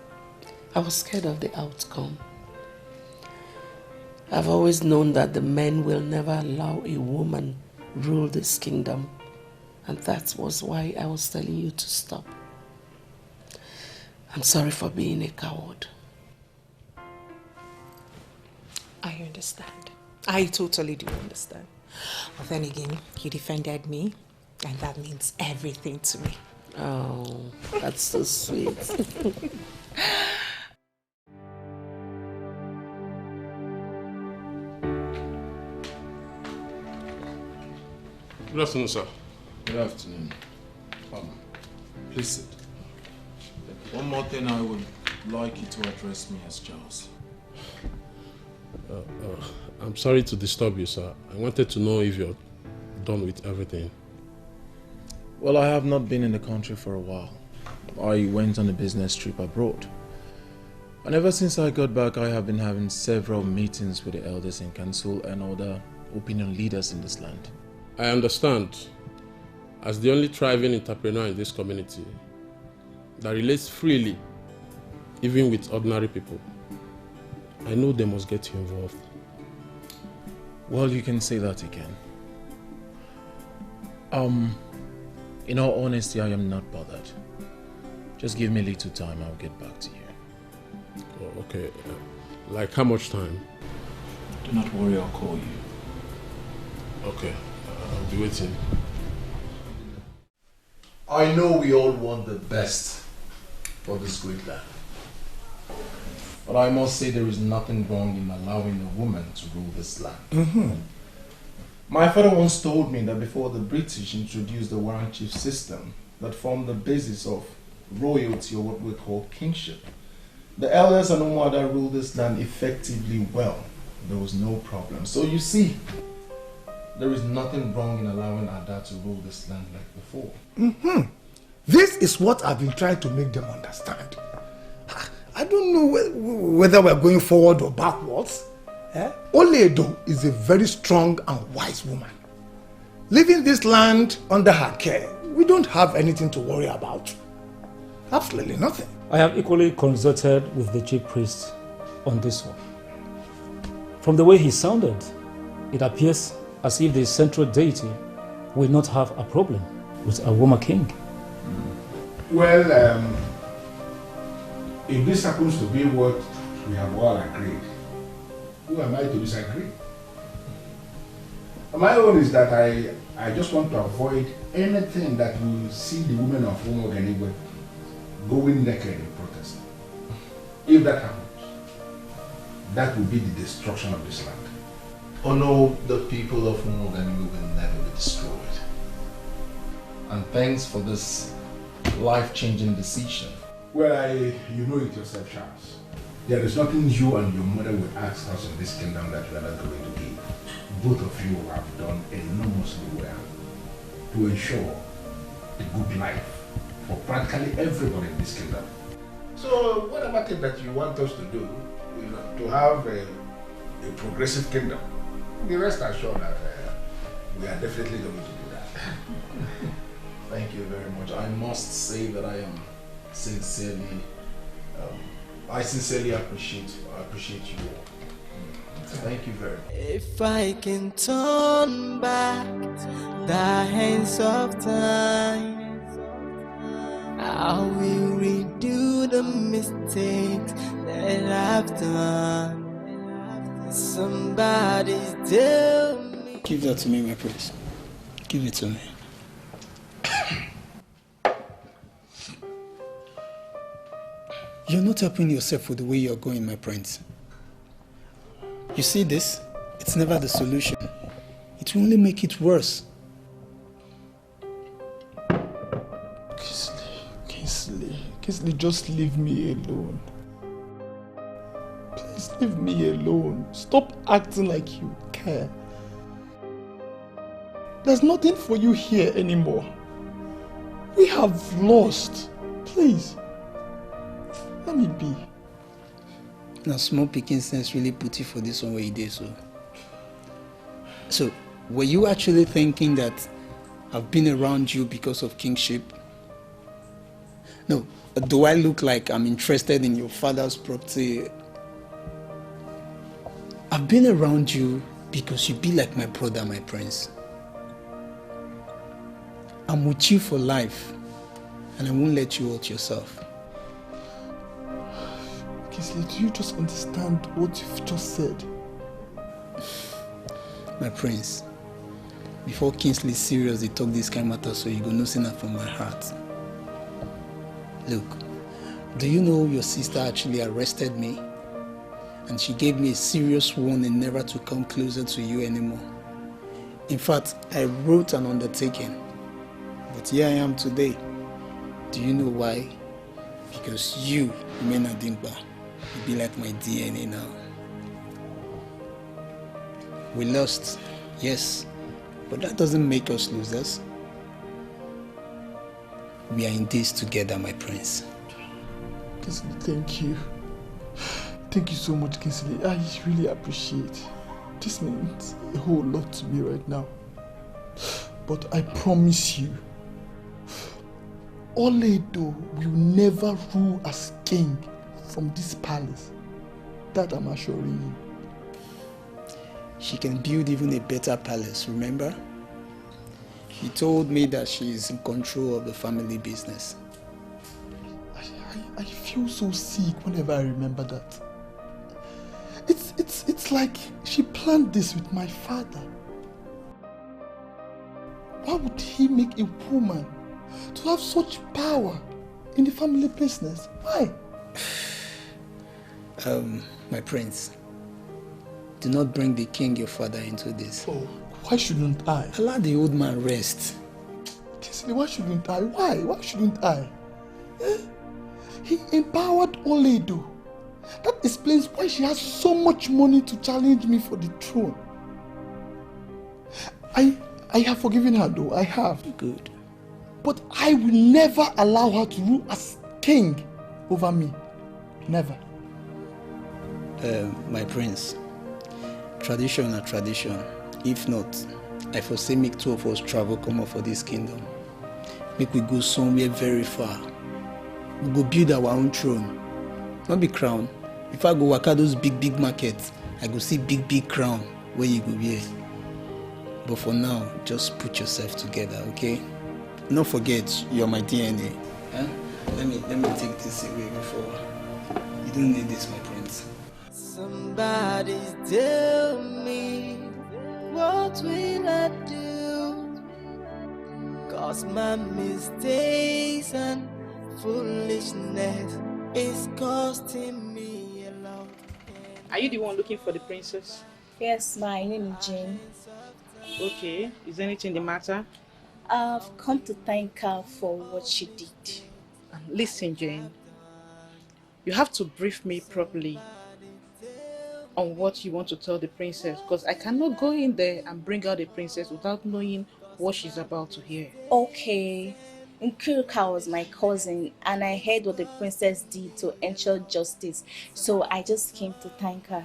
G: I was scared of the outcome. I've always known that the men will never allow a woman rule this kingdom, and that was why I was telling you to stop. I'm sorry for being a coward.
F: I understand. I totally do understand. But then again, you defended me, and that means everything to me.
G: Oh, that's so sweet.
P: Good afternoon, sir.
I: Good afternoon. Please sit. One more thing, I would like you to address me as Charles.
P: I'm sorry to disturb you, sir. I wanted to know if you're done with everything.
I: Well, I have not been in the country for a while. I went on a business trip abroad. And ever since I got back, I have been having several meetings with the elders in council and other opinion leaders in this land.
P: I understand. As the only thriving entrepreneur in this community that relates freely, even with ordinary people, I know they must get you involved.
I: Well, you can say that again. In all honesty, I am not bothered. Just give me a little time, I'll get back to you.
P: Oh, okay. Like how much time?
I: Do not worry, I'll call you.
P: Okay. I'll be waiting.
S: I know we all want the best for this great land. But I must say there is nothing wrong in allowing a woman to rule this land. My father once told me that before the British introduced the warrant chief system that formed the basis of royalty, or what we call kingship, the elders and Umuada ruled this land effectively well. There was no problem. So you see, there is nothing wrong in allowing Ada to rule this land like before.
A: This is what I've been trying to make them understand. I don't know whether we're going forward or backwards. Oledo is a very strong and wise woman. Leaving this land under her care, we don't have anything to worry about. Absolutely nothing.
H: I have equally consulted with the chief priest on this one. From the way he sounded, it appears as if the central deity will not have a problem with a woman king.
B: Well, if this happens to be what we have all agreed, who am I to disagree? My own is that I just want to avoid anything that will see the women of Umuoganiwe going naked in protest. If that happens, that will be the destruction of this land.
S: Oh no, the people of Umuoganiwe will never be destroyed. And thanks for this life-changing decision.
B: Well, you know it yourself, Charles. There is nothing you and your mother will ask us in this kingdom that we are not going to give. Both of you have done enormously well to ensure a good life for practically everybody in this kingdom. So whatever thing that you want us to do, to have a progressive kingdom, be rest assured that we are definitely going to do that.
S: Thank you very much. I must say that I am sincerely, I sincerely appreciate you all. Thank you very much.
L: If I can turn back the hands of time, I will redo the mistakes that I've done. Somebody tell me.
M: Give that to me, my prince. Give it to me. You're not helping yourself with the way you're going, my prince. You see this? It's never the solution. It will only make it worse.
I: Kingsley, just leave me alone. Please leave me alone. Stop acting like you care. There's nothing for you here anymore. We have lost. Please, let me be.
M: Now, small picking sense really put you for this one where you did so. Were you actually thinking that I've been around you because of kingship? No. Do I look like I'm interested in your father's property? I've been around you because you be like my brother, my prince. I'm with you for life, and I won't let you hurt yourself.
I: Kingsley, do you just understand what you've just said?
M: My prince, before Kingsley serious, they talk this kind of matter, so you go nothing that from my heart. Look, do you know your sister actually arrested me? And she gave me a serious warning never to come closer to you anymore. In fact, I wrote an undertaking. But here I am today. Do you know why? Because you, Mena Dimba, you be like my DNA now. We lost, yes, but that doesn't make us losers. We are in this together, my prince.
I: Kingsley, thank you. Thank you so much, Kingsley. I really appreciate. This means a whole lot to me right now. But I promise you, Oledo will never rule as king from this palace. That I'm assuring you.
M: She can build even a better palace, remember? She told me that she is in control of the family business.
I: I feel so sick whenever I remember that. It's like she planned this with my father. Why would he make a woman to have such power in the family business? Why?
M: My prince, do not bring the king, your father, into this.
I: Oh, why shouldn't I?
M: Allow the old man rest.
I: Kingsley, why shouldn't I? Why? Why shouldn't I? He empowered Oledo. That explains why she has so much money to challenge me for the throne. I have forgiven her though, I have.
M: Good.
I: But I will never allow her to rule as king over me. Never.
M: My prince, tradition are tradition. If not, I foresee make two of us travel come up for this kingdom. Make we go somewhere very far. We go build our own throne. Not be crown, If I go waka those big markets, I go see big crown where you go wear. But for now, just put yourself together, okay? Don't forget, you're my DNA. Huh? Let me take this away before. You don't need this, my prince.
L: Somebody tell me, what will I do? 'Cause my mistakes and foolishness is costing me a lot.
R: Are you the one looking for the princess?
T: Yes, my name is Jane.
R: Okay, is anything the matter?
T: I've come to thank her for what she did.
R: Listen, Jane. You have to brief me properly on what you want to tell the princess, because I cannot go in there and bring out the princess without knowing what she's about to hear.
T: Okay. Nkuruka was my cousin, and I heard what the princess did to ensure justice, so I just came to thank her.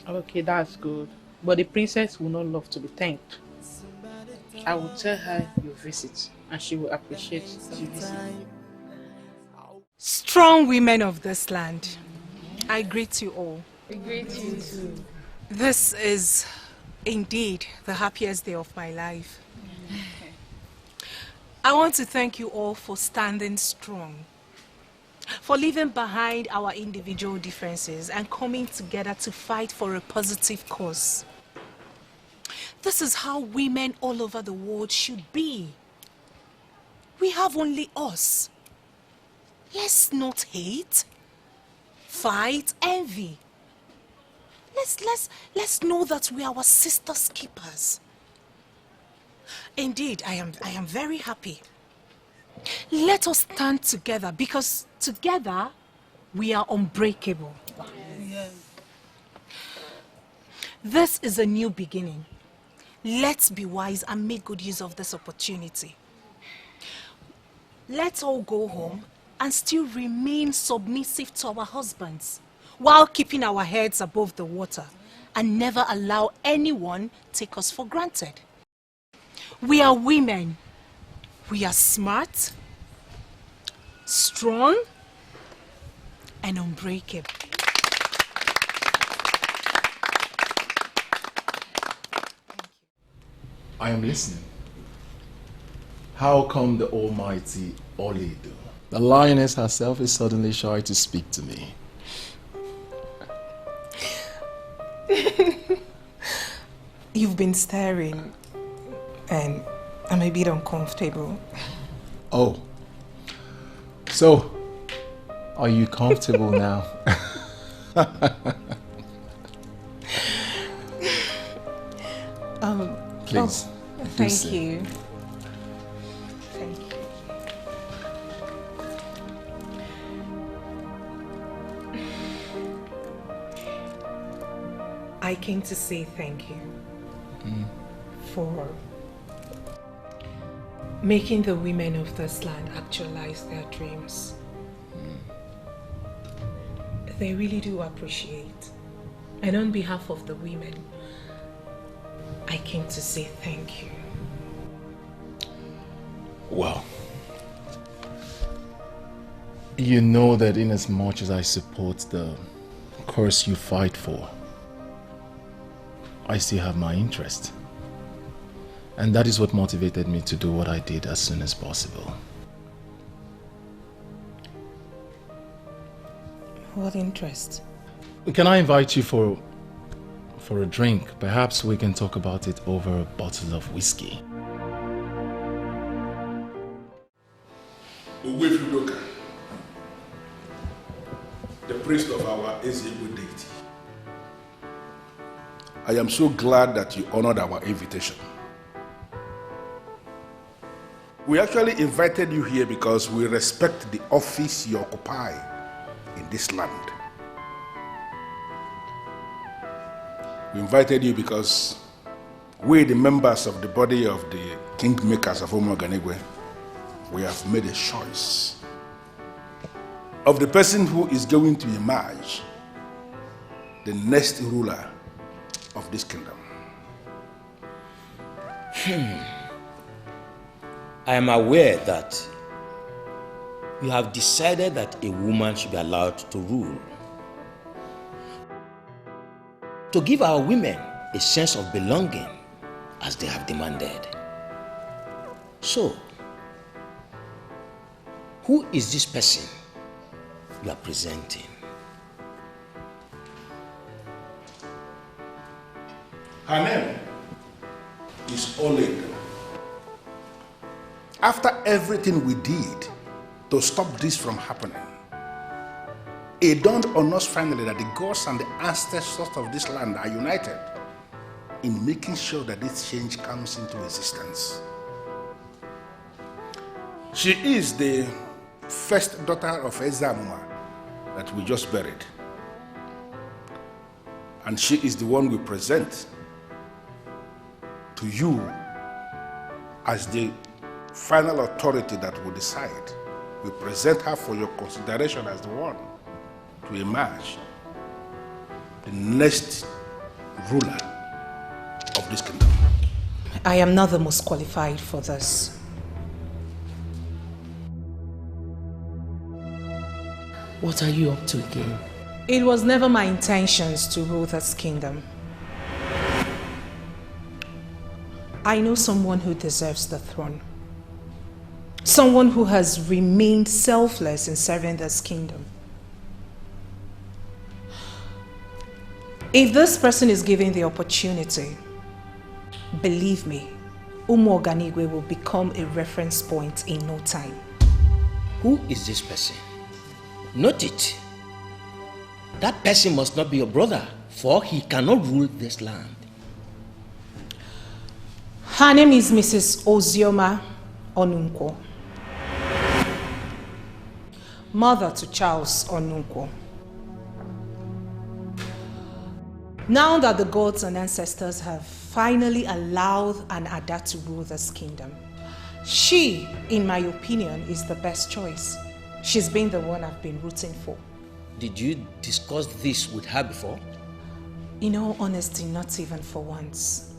R: Okay, that's good. But the princess will not love to be thanked. I will tell her your visit, and she will appreciate the visit.
O: Strong women of this land, I greet you all.
C: We greet you too.
O: This is indeed the happiest day of my life. I want to thank you all for standing strong, for leaving behind our individual differences and coming together to fight for a positive cause. This is how women all over the world should be. We have only us. Let's not hate, fight, envy. Let's know that we are our sisters' keepers. Indeed, I am very happy. Let us stand together, because together we are unbreakable.
C: Yes.
O: This is a new beginning. Let's be wise and make good use of this opportunity. Let's all go home and still remain submissive to our husbands while keeping our heads above the water and never allow anyone take us for granted. We are women. We are smart, strong, and unbreakable.
I: I am listening. How come the almighty Olido, the lioness herself, is suddenly shy to speak to me?
F: You've been staring, and I'm a bit uncomfortable.
I: Oh. So, are you comfortable now? Please.
F: Thank you. Thank you. I came to say thank you for making the women of this land actualize their dreams. They really do appreciate. And on behalf of the women, I came to say thank you.
I: Well, you know that in as much as I support the cause you fight for, I still have my interest. And that is what motivated me to do what I did as soon as possible.
F: What interest?
I: Can I invite you for a drink? Perhaps we can talk about it over a bottle of whiskey.
B: Uwefudoka, the priest of our J.UGEZE deity. I am so glad that you honored our invitation. We actually invited you here because we respect the office you occupy in this land. We invited you because we, the members of the body of the kingmakers of Omoganegwe, we have made a choice of the person who is going to emerge the next ruler of this kingdom.
Q: I am aware that you have decided that a woman should be allowed to rule. To give our women a sense of belonging as they have demanded. So, who is this person you are presenting?
B: Her name is Oleg. After everything we did to stop this from happening, it dawned on us finally that the gods and the ancestors of this land are united in making sure that this change comes into existence. She is the first daughter of Ezamuma that we just buried. And she is the one we present to you as the final authority that will decide. We present her for your consideration as the one to emerge the next ruler of this kingdom.
F: I am not the most qualified for this.
G: What are you up to again?
F: It was never my intentions to rule this kingdom. I know someone who deserves the throne. Someone who has remained selfless in serving this kingdom. If this person is given the opportunity, believe me, Umu Oganigwe will become a reference point in no time.
Q: Who is this person? Note it. That person must not be your brother, for he cannot rule this land.
F: Her name is Mrs. Ozioma Onunkwo, mother to Charles Onunkwo. Now that the gods and ancestors have finally allowed an Ada to rule this kingdom, she, in my opinion, is the best choice. She's been the one I've been rooting for.
Q: Did you discuss this with her before?
F: In all honesty, not even for once.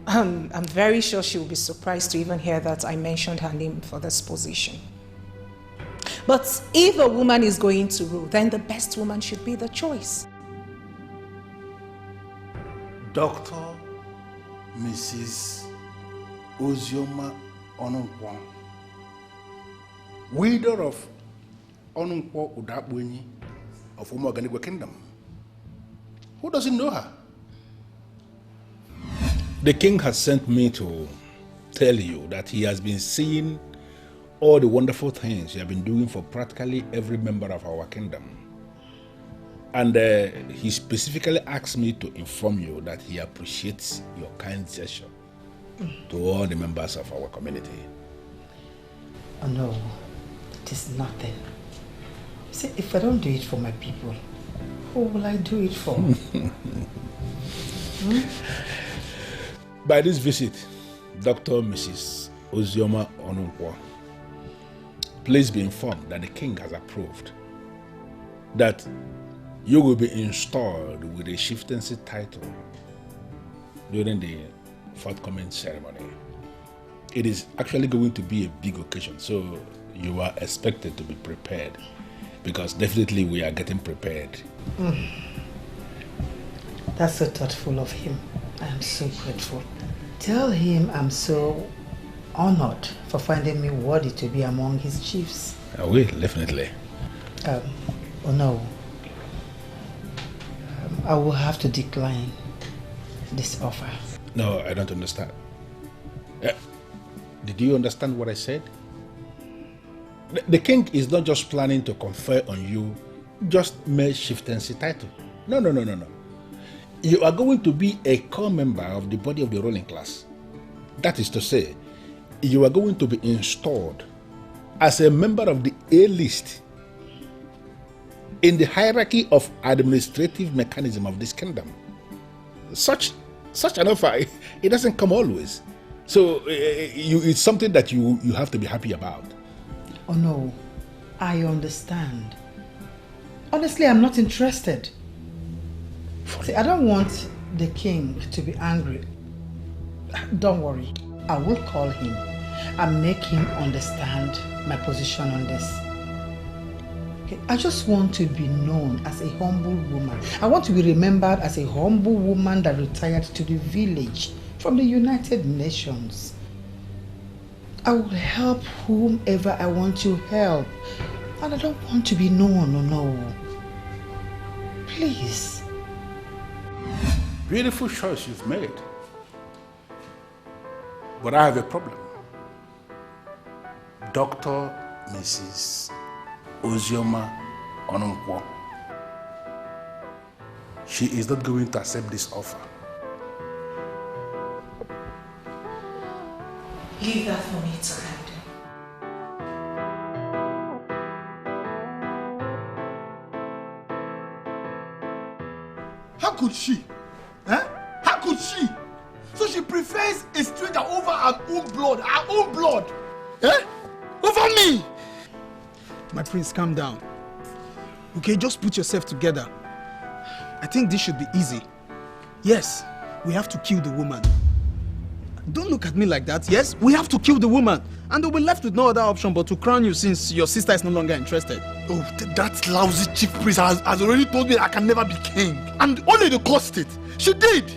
F: I'm very sure she will be surprised to even hear that I mentioned her name for this position. But if a woman is going to rule, then the best woman should be the choice.
B: Dr. Mrs. Ozioma Onunkwo, widow of Onunkwo Udakwenyi of Umu Oganigwe Kingdom. Who doesn't know her? The king has sent me to tell you that he has been seeing all the wonderful things you have been doing for practically every member of our kingdom. And he specifically asked me to inform you that he appreciates your kind gesture to all the members of our community.
K: Oh no, it is nothing. See, if I don't do it for my people, who will I do it for?
B: By this visit, Dr. Mrs. Ozioma Onunkwo, please be informed that the king has approved that you will be installed with a chieftaincy title during the forthcoming ceremony. It is actually going to be a big occasion, so you are expected to be prepared, because definitely we are getting prepared.
K: That's so thoughtful of him. I am so grateful. Tell him I'm so honored for finding me worthy to be among his chiefs.
B: I will, definitely.
K: Oh no. I will have to decline this offer.
B: No, I don't understand. Did you understand what I said? The king is not just planning to confer on you just mere chieftaincy title. No. You are going to be a core member of the body of the ruling class. That is to say, you are going to be installed as a member of the A-list in the hierarchy of administrative mechanism of this kingdom. Such an offer, it doesn't come always. So it's something that you have to be happy about.
K: Oh no, I understand. Honestly, I'm not interested. See, I don't want the king to be angry. Don't worry, I will call him and make him understand my position on this. Okay, I just want to be known as a humble woman. I want to be remembered as a humble woman that retired to the village from the United Nations. I will help whomever I want to help. And I don't want to be known, no. Please.
B: Beautiful choice you've made. But I have a problem. Dr. Mrs. Ozioma Ononkwo. She is not going to accept this offer.
F: Leave that for me to handle.
A: How could she? How could she? So she prefers a stranger over her own blood, over me! My prince, calm down. Okay, just put yourself together. I think this should be easy. Yes, we have to kill the woman. Don't look at me like that. Yes, we have to kill the woman. And we'll be left with no other option but to crown you since your sister is no longer interested.
M: Oh, that lousy chief priest has already told me I can never be king. And only the cost it. She did.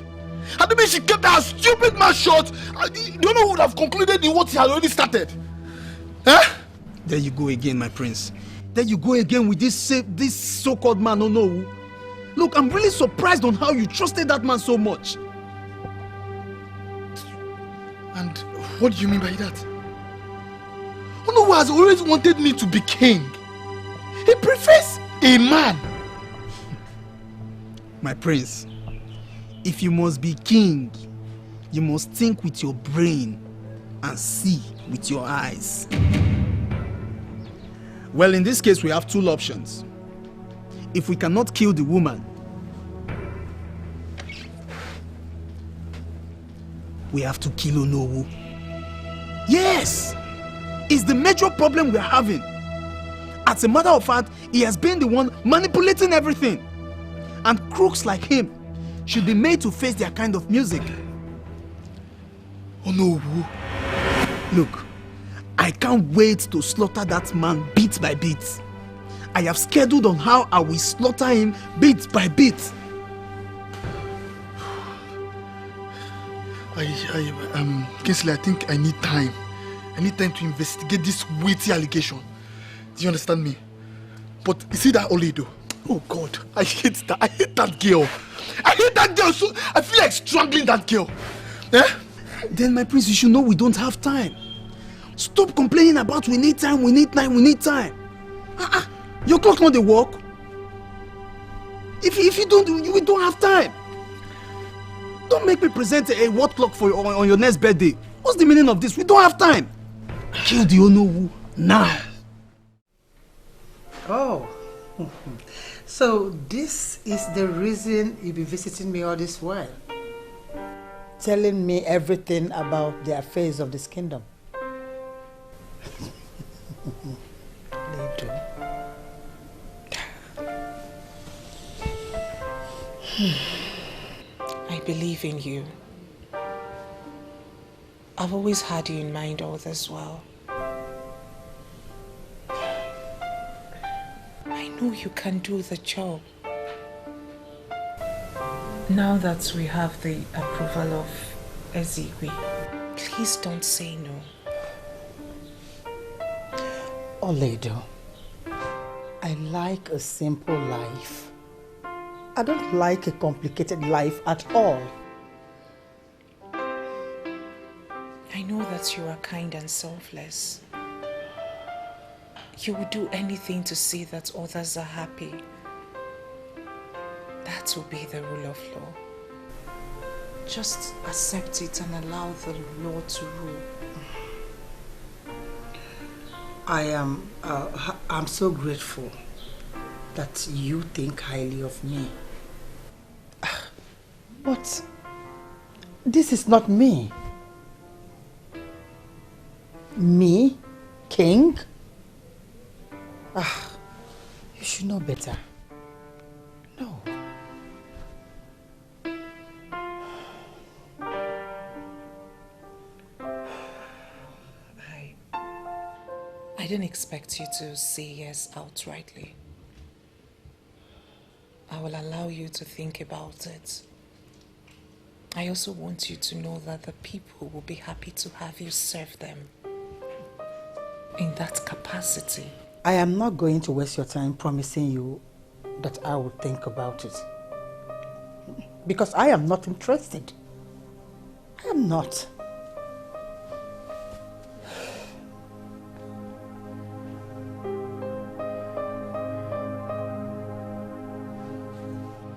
M: And the way she kept her stupid mouth shut, you don't know who would have concluded in what he had already started. There you go again, my prince. There you go again with this so-called man, no. Look, I'm really surprised on how you trusted that man so much. And what do you mean by that? Onowu has always wanted me to be king. He prefers a man. My prince, if you must be king, you must think with your brain and see with your eyes. Well, in this case, we have two options. If we cannot kill the woman, we have to kill Onowu. Yes! It's the major problem we're having. As a matter of fact, he has been the one manipulating everything. And crooks like him should be made to face their kind of music. Onowu. Look, I can't wait to slaughter that man bit by bit. I have scheduled on how I will slaughter him bit by bit. Kingsley, I think I need time. I need time to investigate this weighty allegation. Do you understand me? But you see that Oledo? Oh God, I hate that. I hate that girl. I hate that girl. So I feel like strangling that girl. Then, my prince, you should know we don't have time. Stop complaining about we need time, we need time, we need time. Your clock not the work. If you don't, we don't have time. Don't make me present a what clock for you on your next birthday. What's the meaning of this? We don't have time. Kill the Onowu now.
K: Oh, so this is the reason you've been visiting me all this while? Telling me everything about the affairs of this kingdom.
F: I believe in you. I've always had you in mind all this while. I know you can do the job. Now that we have the approval of Ezigwe, please don't say no.
K: Oledo, I like a simple life. I don't like a complicated life at all.
F: I know that you are kind and selfless. You will do anything to see that others are happy. That will be the rule of law. Just accept it and allow the law to rule.
K: I'm so grateful that you think highly of me. But this is not me. Me? King? You should know better. No.
F: I didn't expect you to say yes outrightly. I will allow you to think about it. I also want you to know that the people will be happy to have you serve them in that capacity.
K: I am not going to waste your time promising you that I will think about it. Because I am not interested. I am not.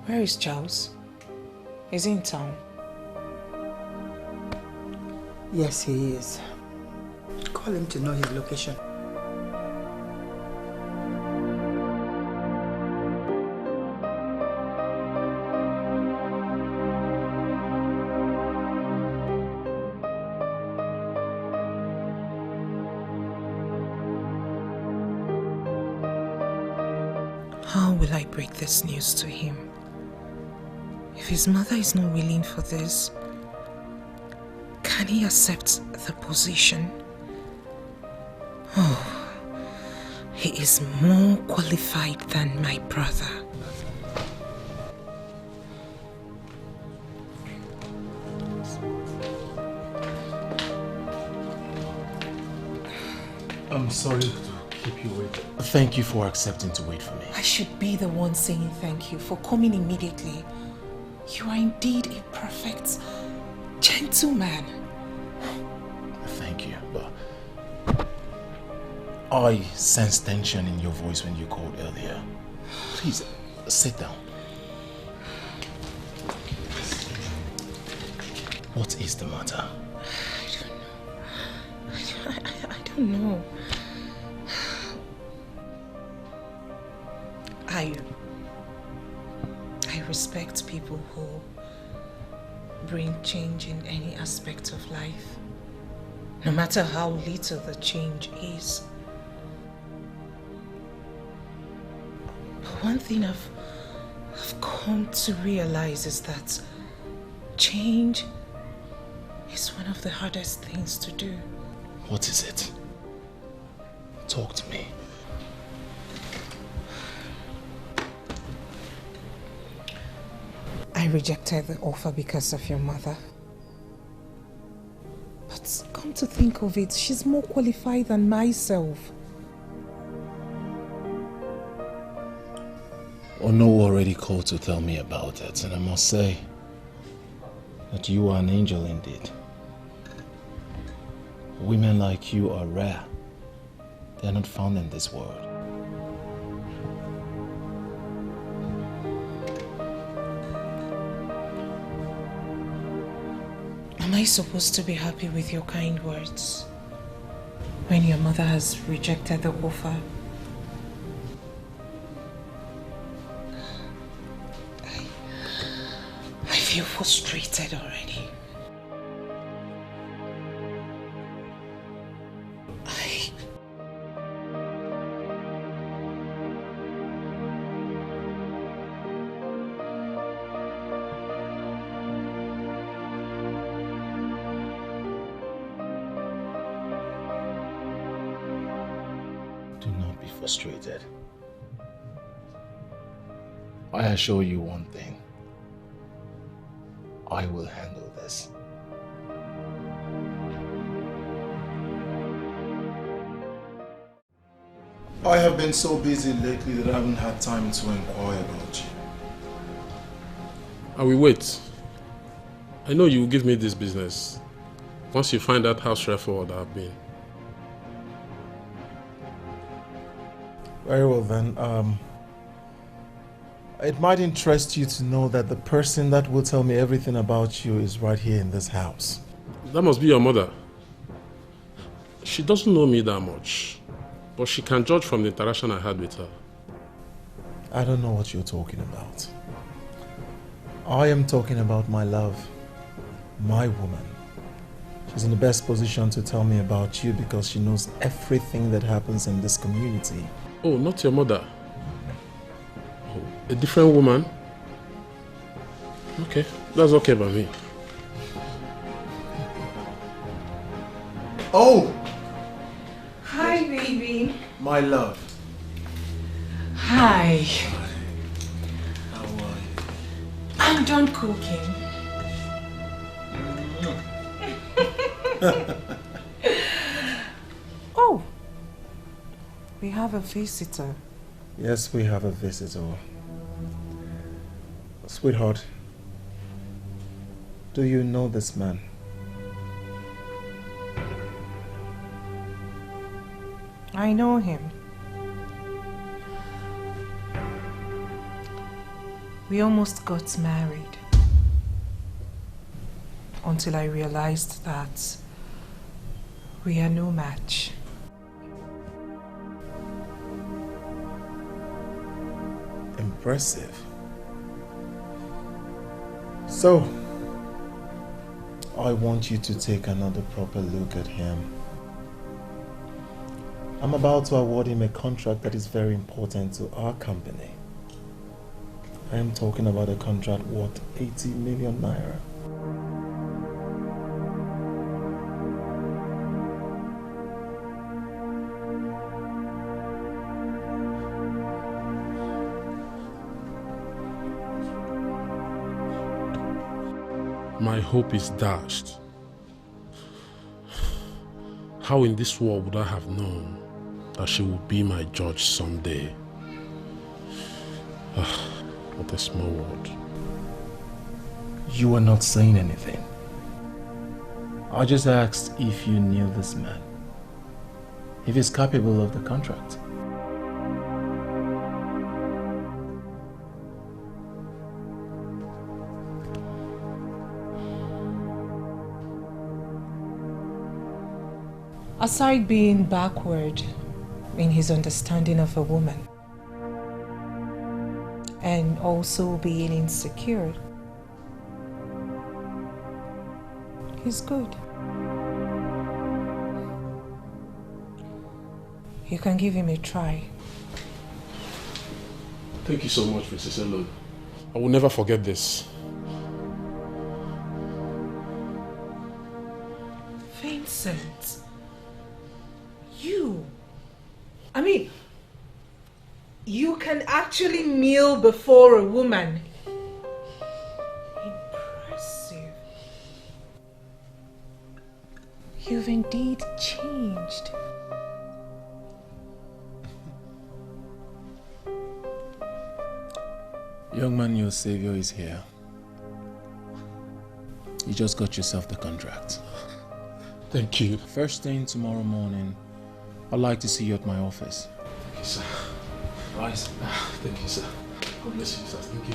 F: Where is Charles? Is he in town?
K: Yes, he is. Call him to know his location.
F: How will I break this news to him? If his mother is not willing for this, can he accept the position? Oh, he is more qualified than my brother.
I: I'm sorry to keep you waiting. Thank you for accepting to wait for me.
F: I should be the one saying thank you for coming immediately. You are indeed a perfect gentleman.
I: Thank you, but I sensed tension in your voice when you called earlier. Please, sit down. What is the matter?
F: I don't know. I respect people who bring change in any aspect of life, no matter how little the change is. But one thing I've come to realize is that change is one of the hardest things to do.
I: What is it? Talk to me.
F: I rejected the offer because of your mother. But come to think of it, she's more qualified than myself.
I: Ono already called to tell me about it, and I must say that you are an angel indeed. Women like you are rare. They are not found in this world.
F: Am I supposed to be happy with your kind words when your mother has rejected the offer? I feel frustrated already.
I: Frustrated. I assure you one thing. I will handle this. I have been so busy lately that I haven't had time to inquire about you.
P: I will wait. I know you will give me this business once you find out how straightforward I have been.
I: Very well then, it might interest you to know that the person that will tell me everything about you is right here in this house.
P: That must be your mother. She doesn't know me that much, but she can judge from the interaction I had with her.
I: I don't know what you're talking about. I am talking about my love, my woman. She's in the best position to tell me about you because she knows everything that happens in this community.
P: Oh, not your mother. Oh, a different woman? Okay, that's okay by me.
I: Oh!
F: Hi, baby.
I: My love.
F: Hi.
I: How are you?
F: I'm done cooking. Oh, we have a visitor.
I: Yes, we have a visitor. Sweetheart, do you know this man?
F: I know him. We almost got married until I realized that we are no match.
I: Impressive. So, I want you to take another proper look at him. I'm about to award him a contract that is very important to our company. I am talking about a contract worth 80 million naira.
P: My hope is dashed. How in this world would I have known that she would be my judge someday? What a small world.
I: You are not saying anything. I just asked if you knew this man. If he's capable of the contract.
F: Aside being backward in his understanding of a woman and also being insecure, he's good. You can give him a try.
P: Thank you so much, Mrs. Elo. I will never forget this.
F: Vincent, you can actually kneel before a woman. Impressive. You've indeed changed.
I: Young man, your savior is here. You just got yourself the contract.
P: Thank you.
I: First thing tomorrow morning, I'd like to see you at my office.
P: Thank you, sir. Rise. Thank you, sir. God bless you, sir. Thank you.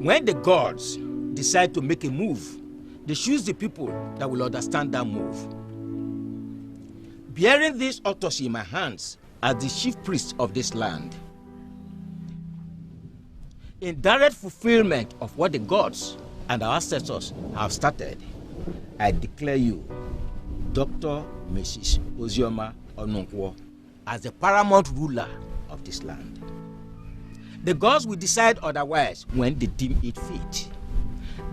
Q: When the gods decide to make a move, they choose the people that will understand that move. Bearing this autopsy in my hands as the chief priest of this land, in direct fulfillment of what the gods and our ancestors have started, I declare you Dr. Mrs. Ozioma Onunkwo as the paramount ruler of this land. The gods will decide otherwise when they deem it fit.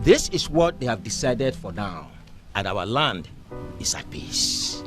Q: This is what they have decided for now, and our land is at peace.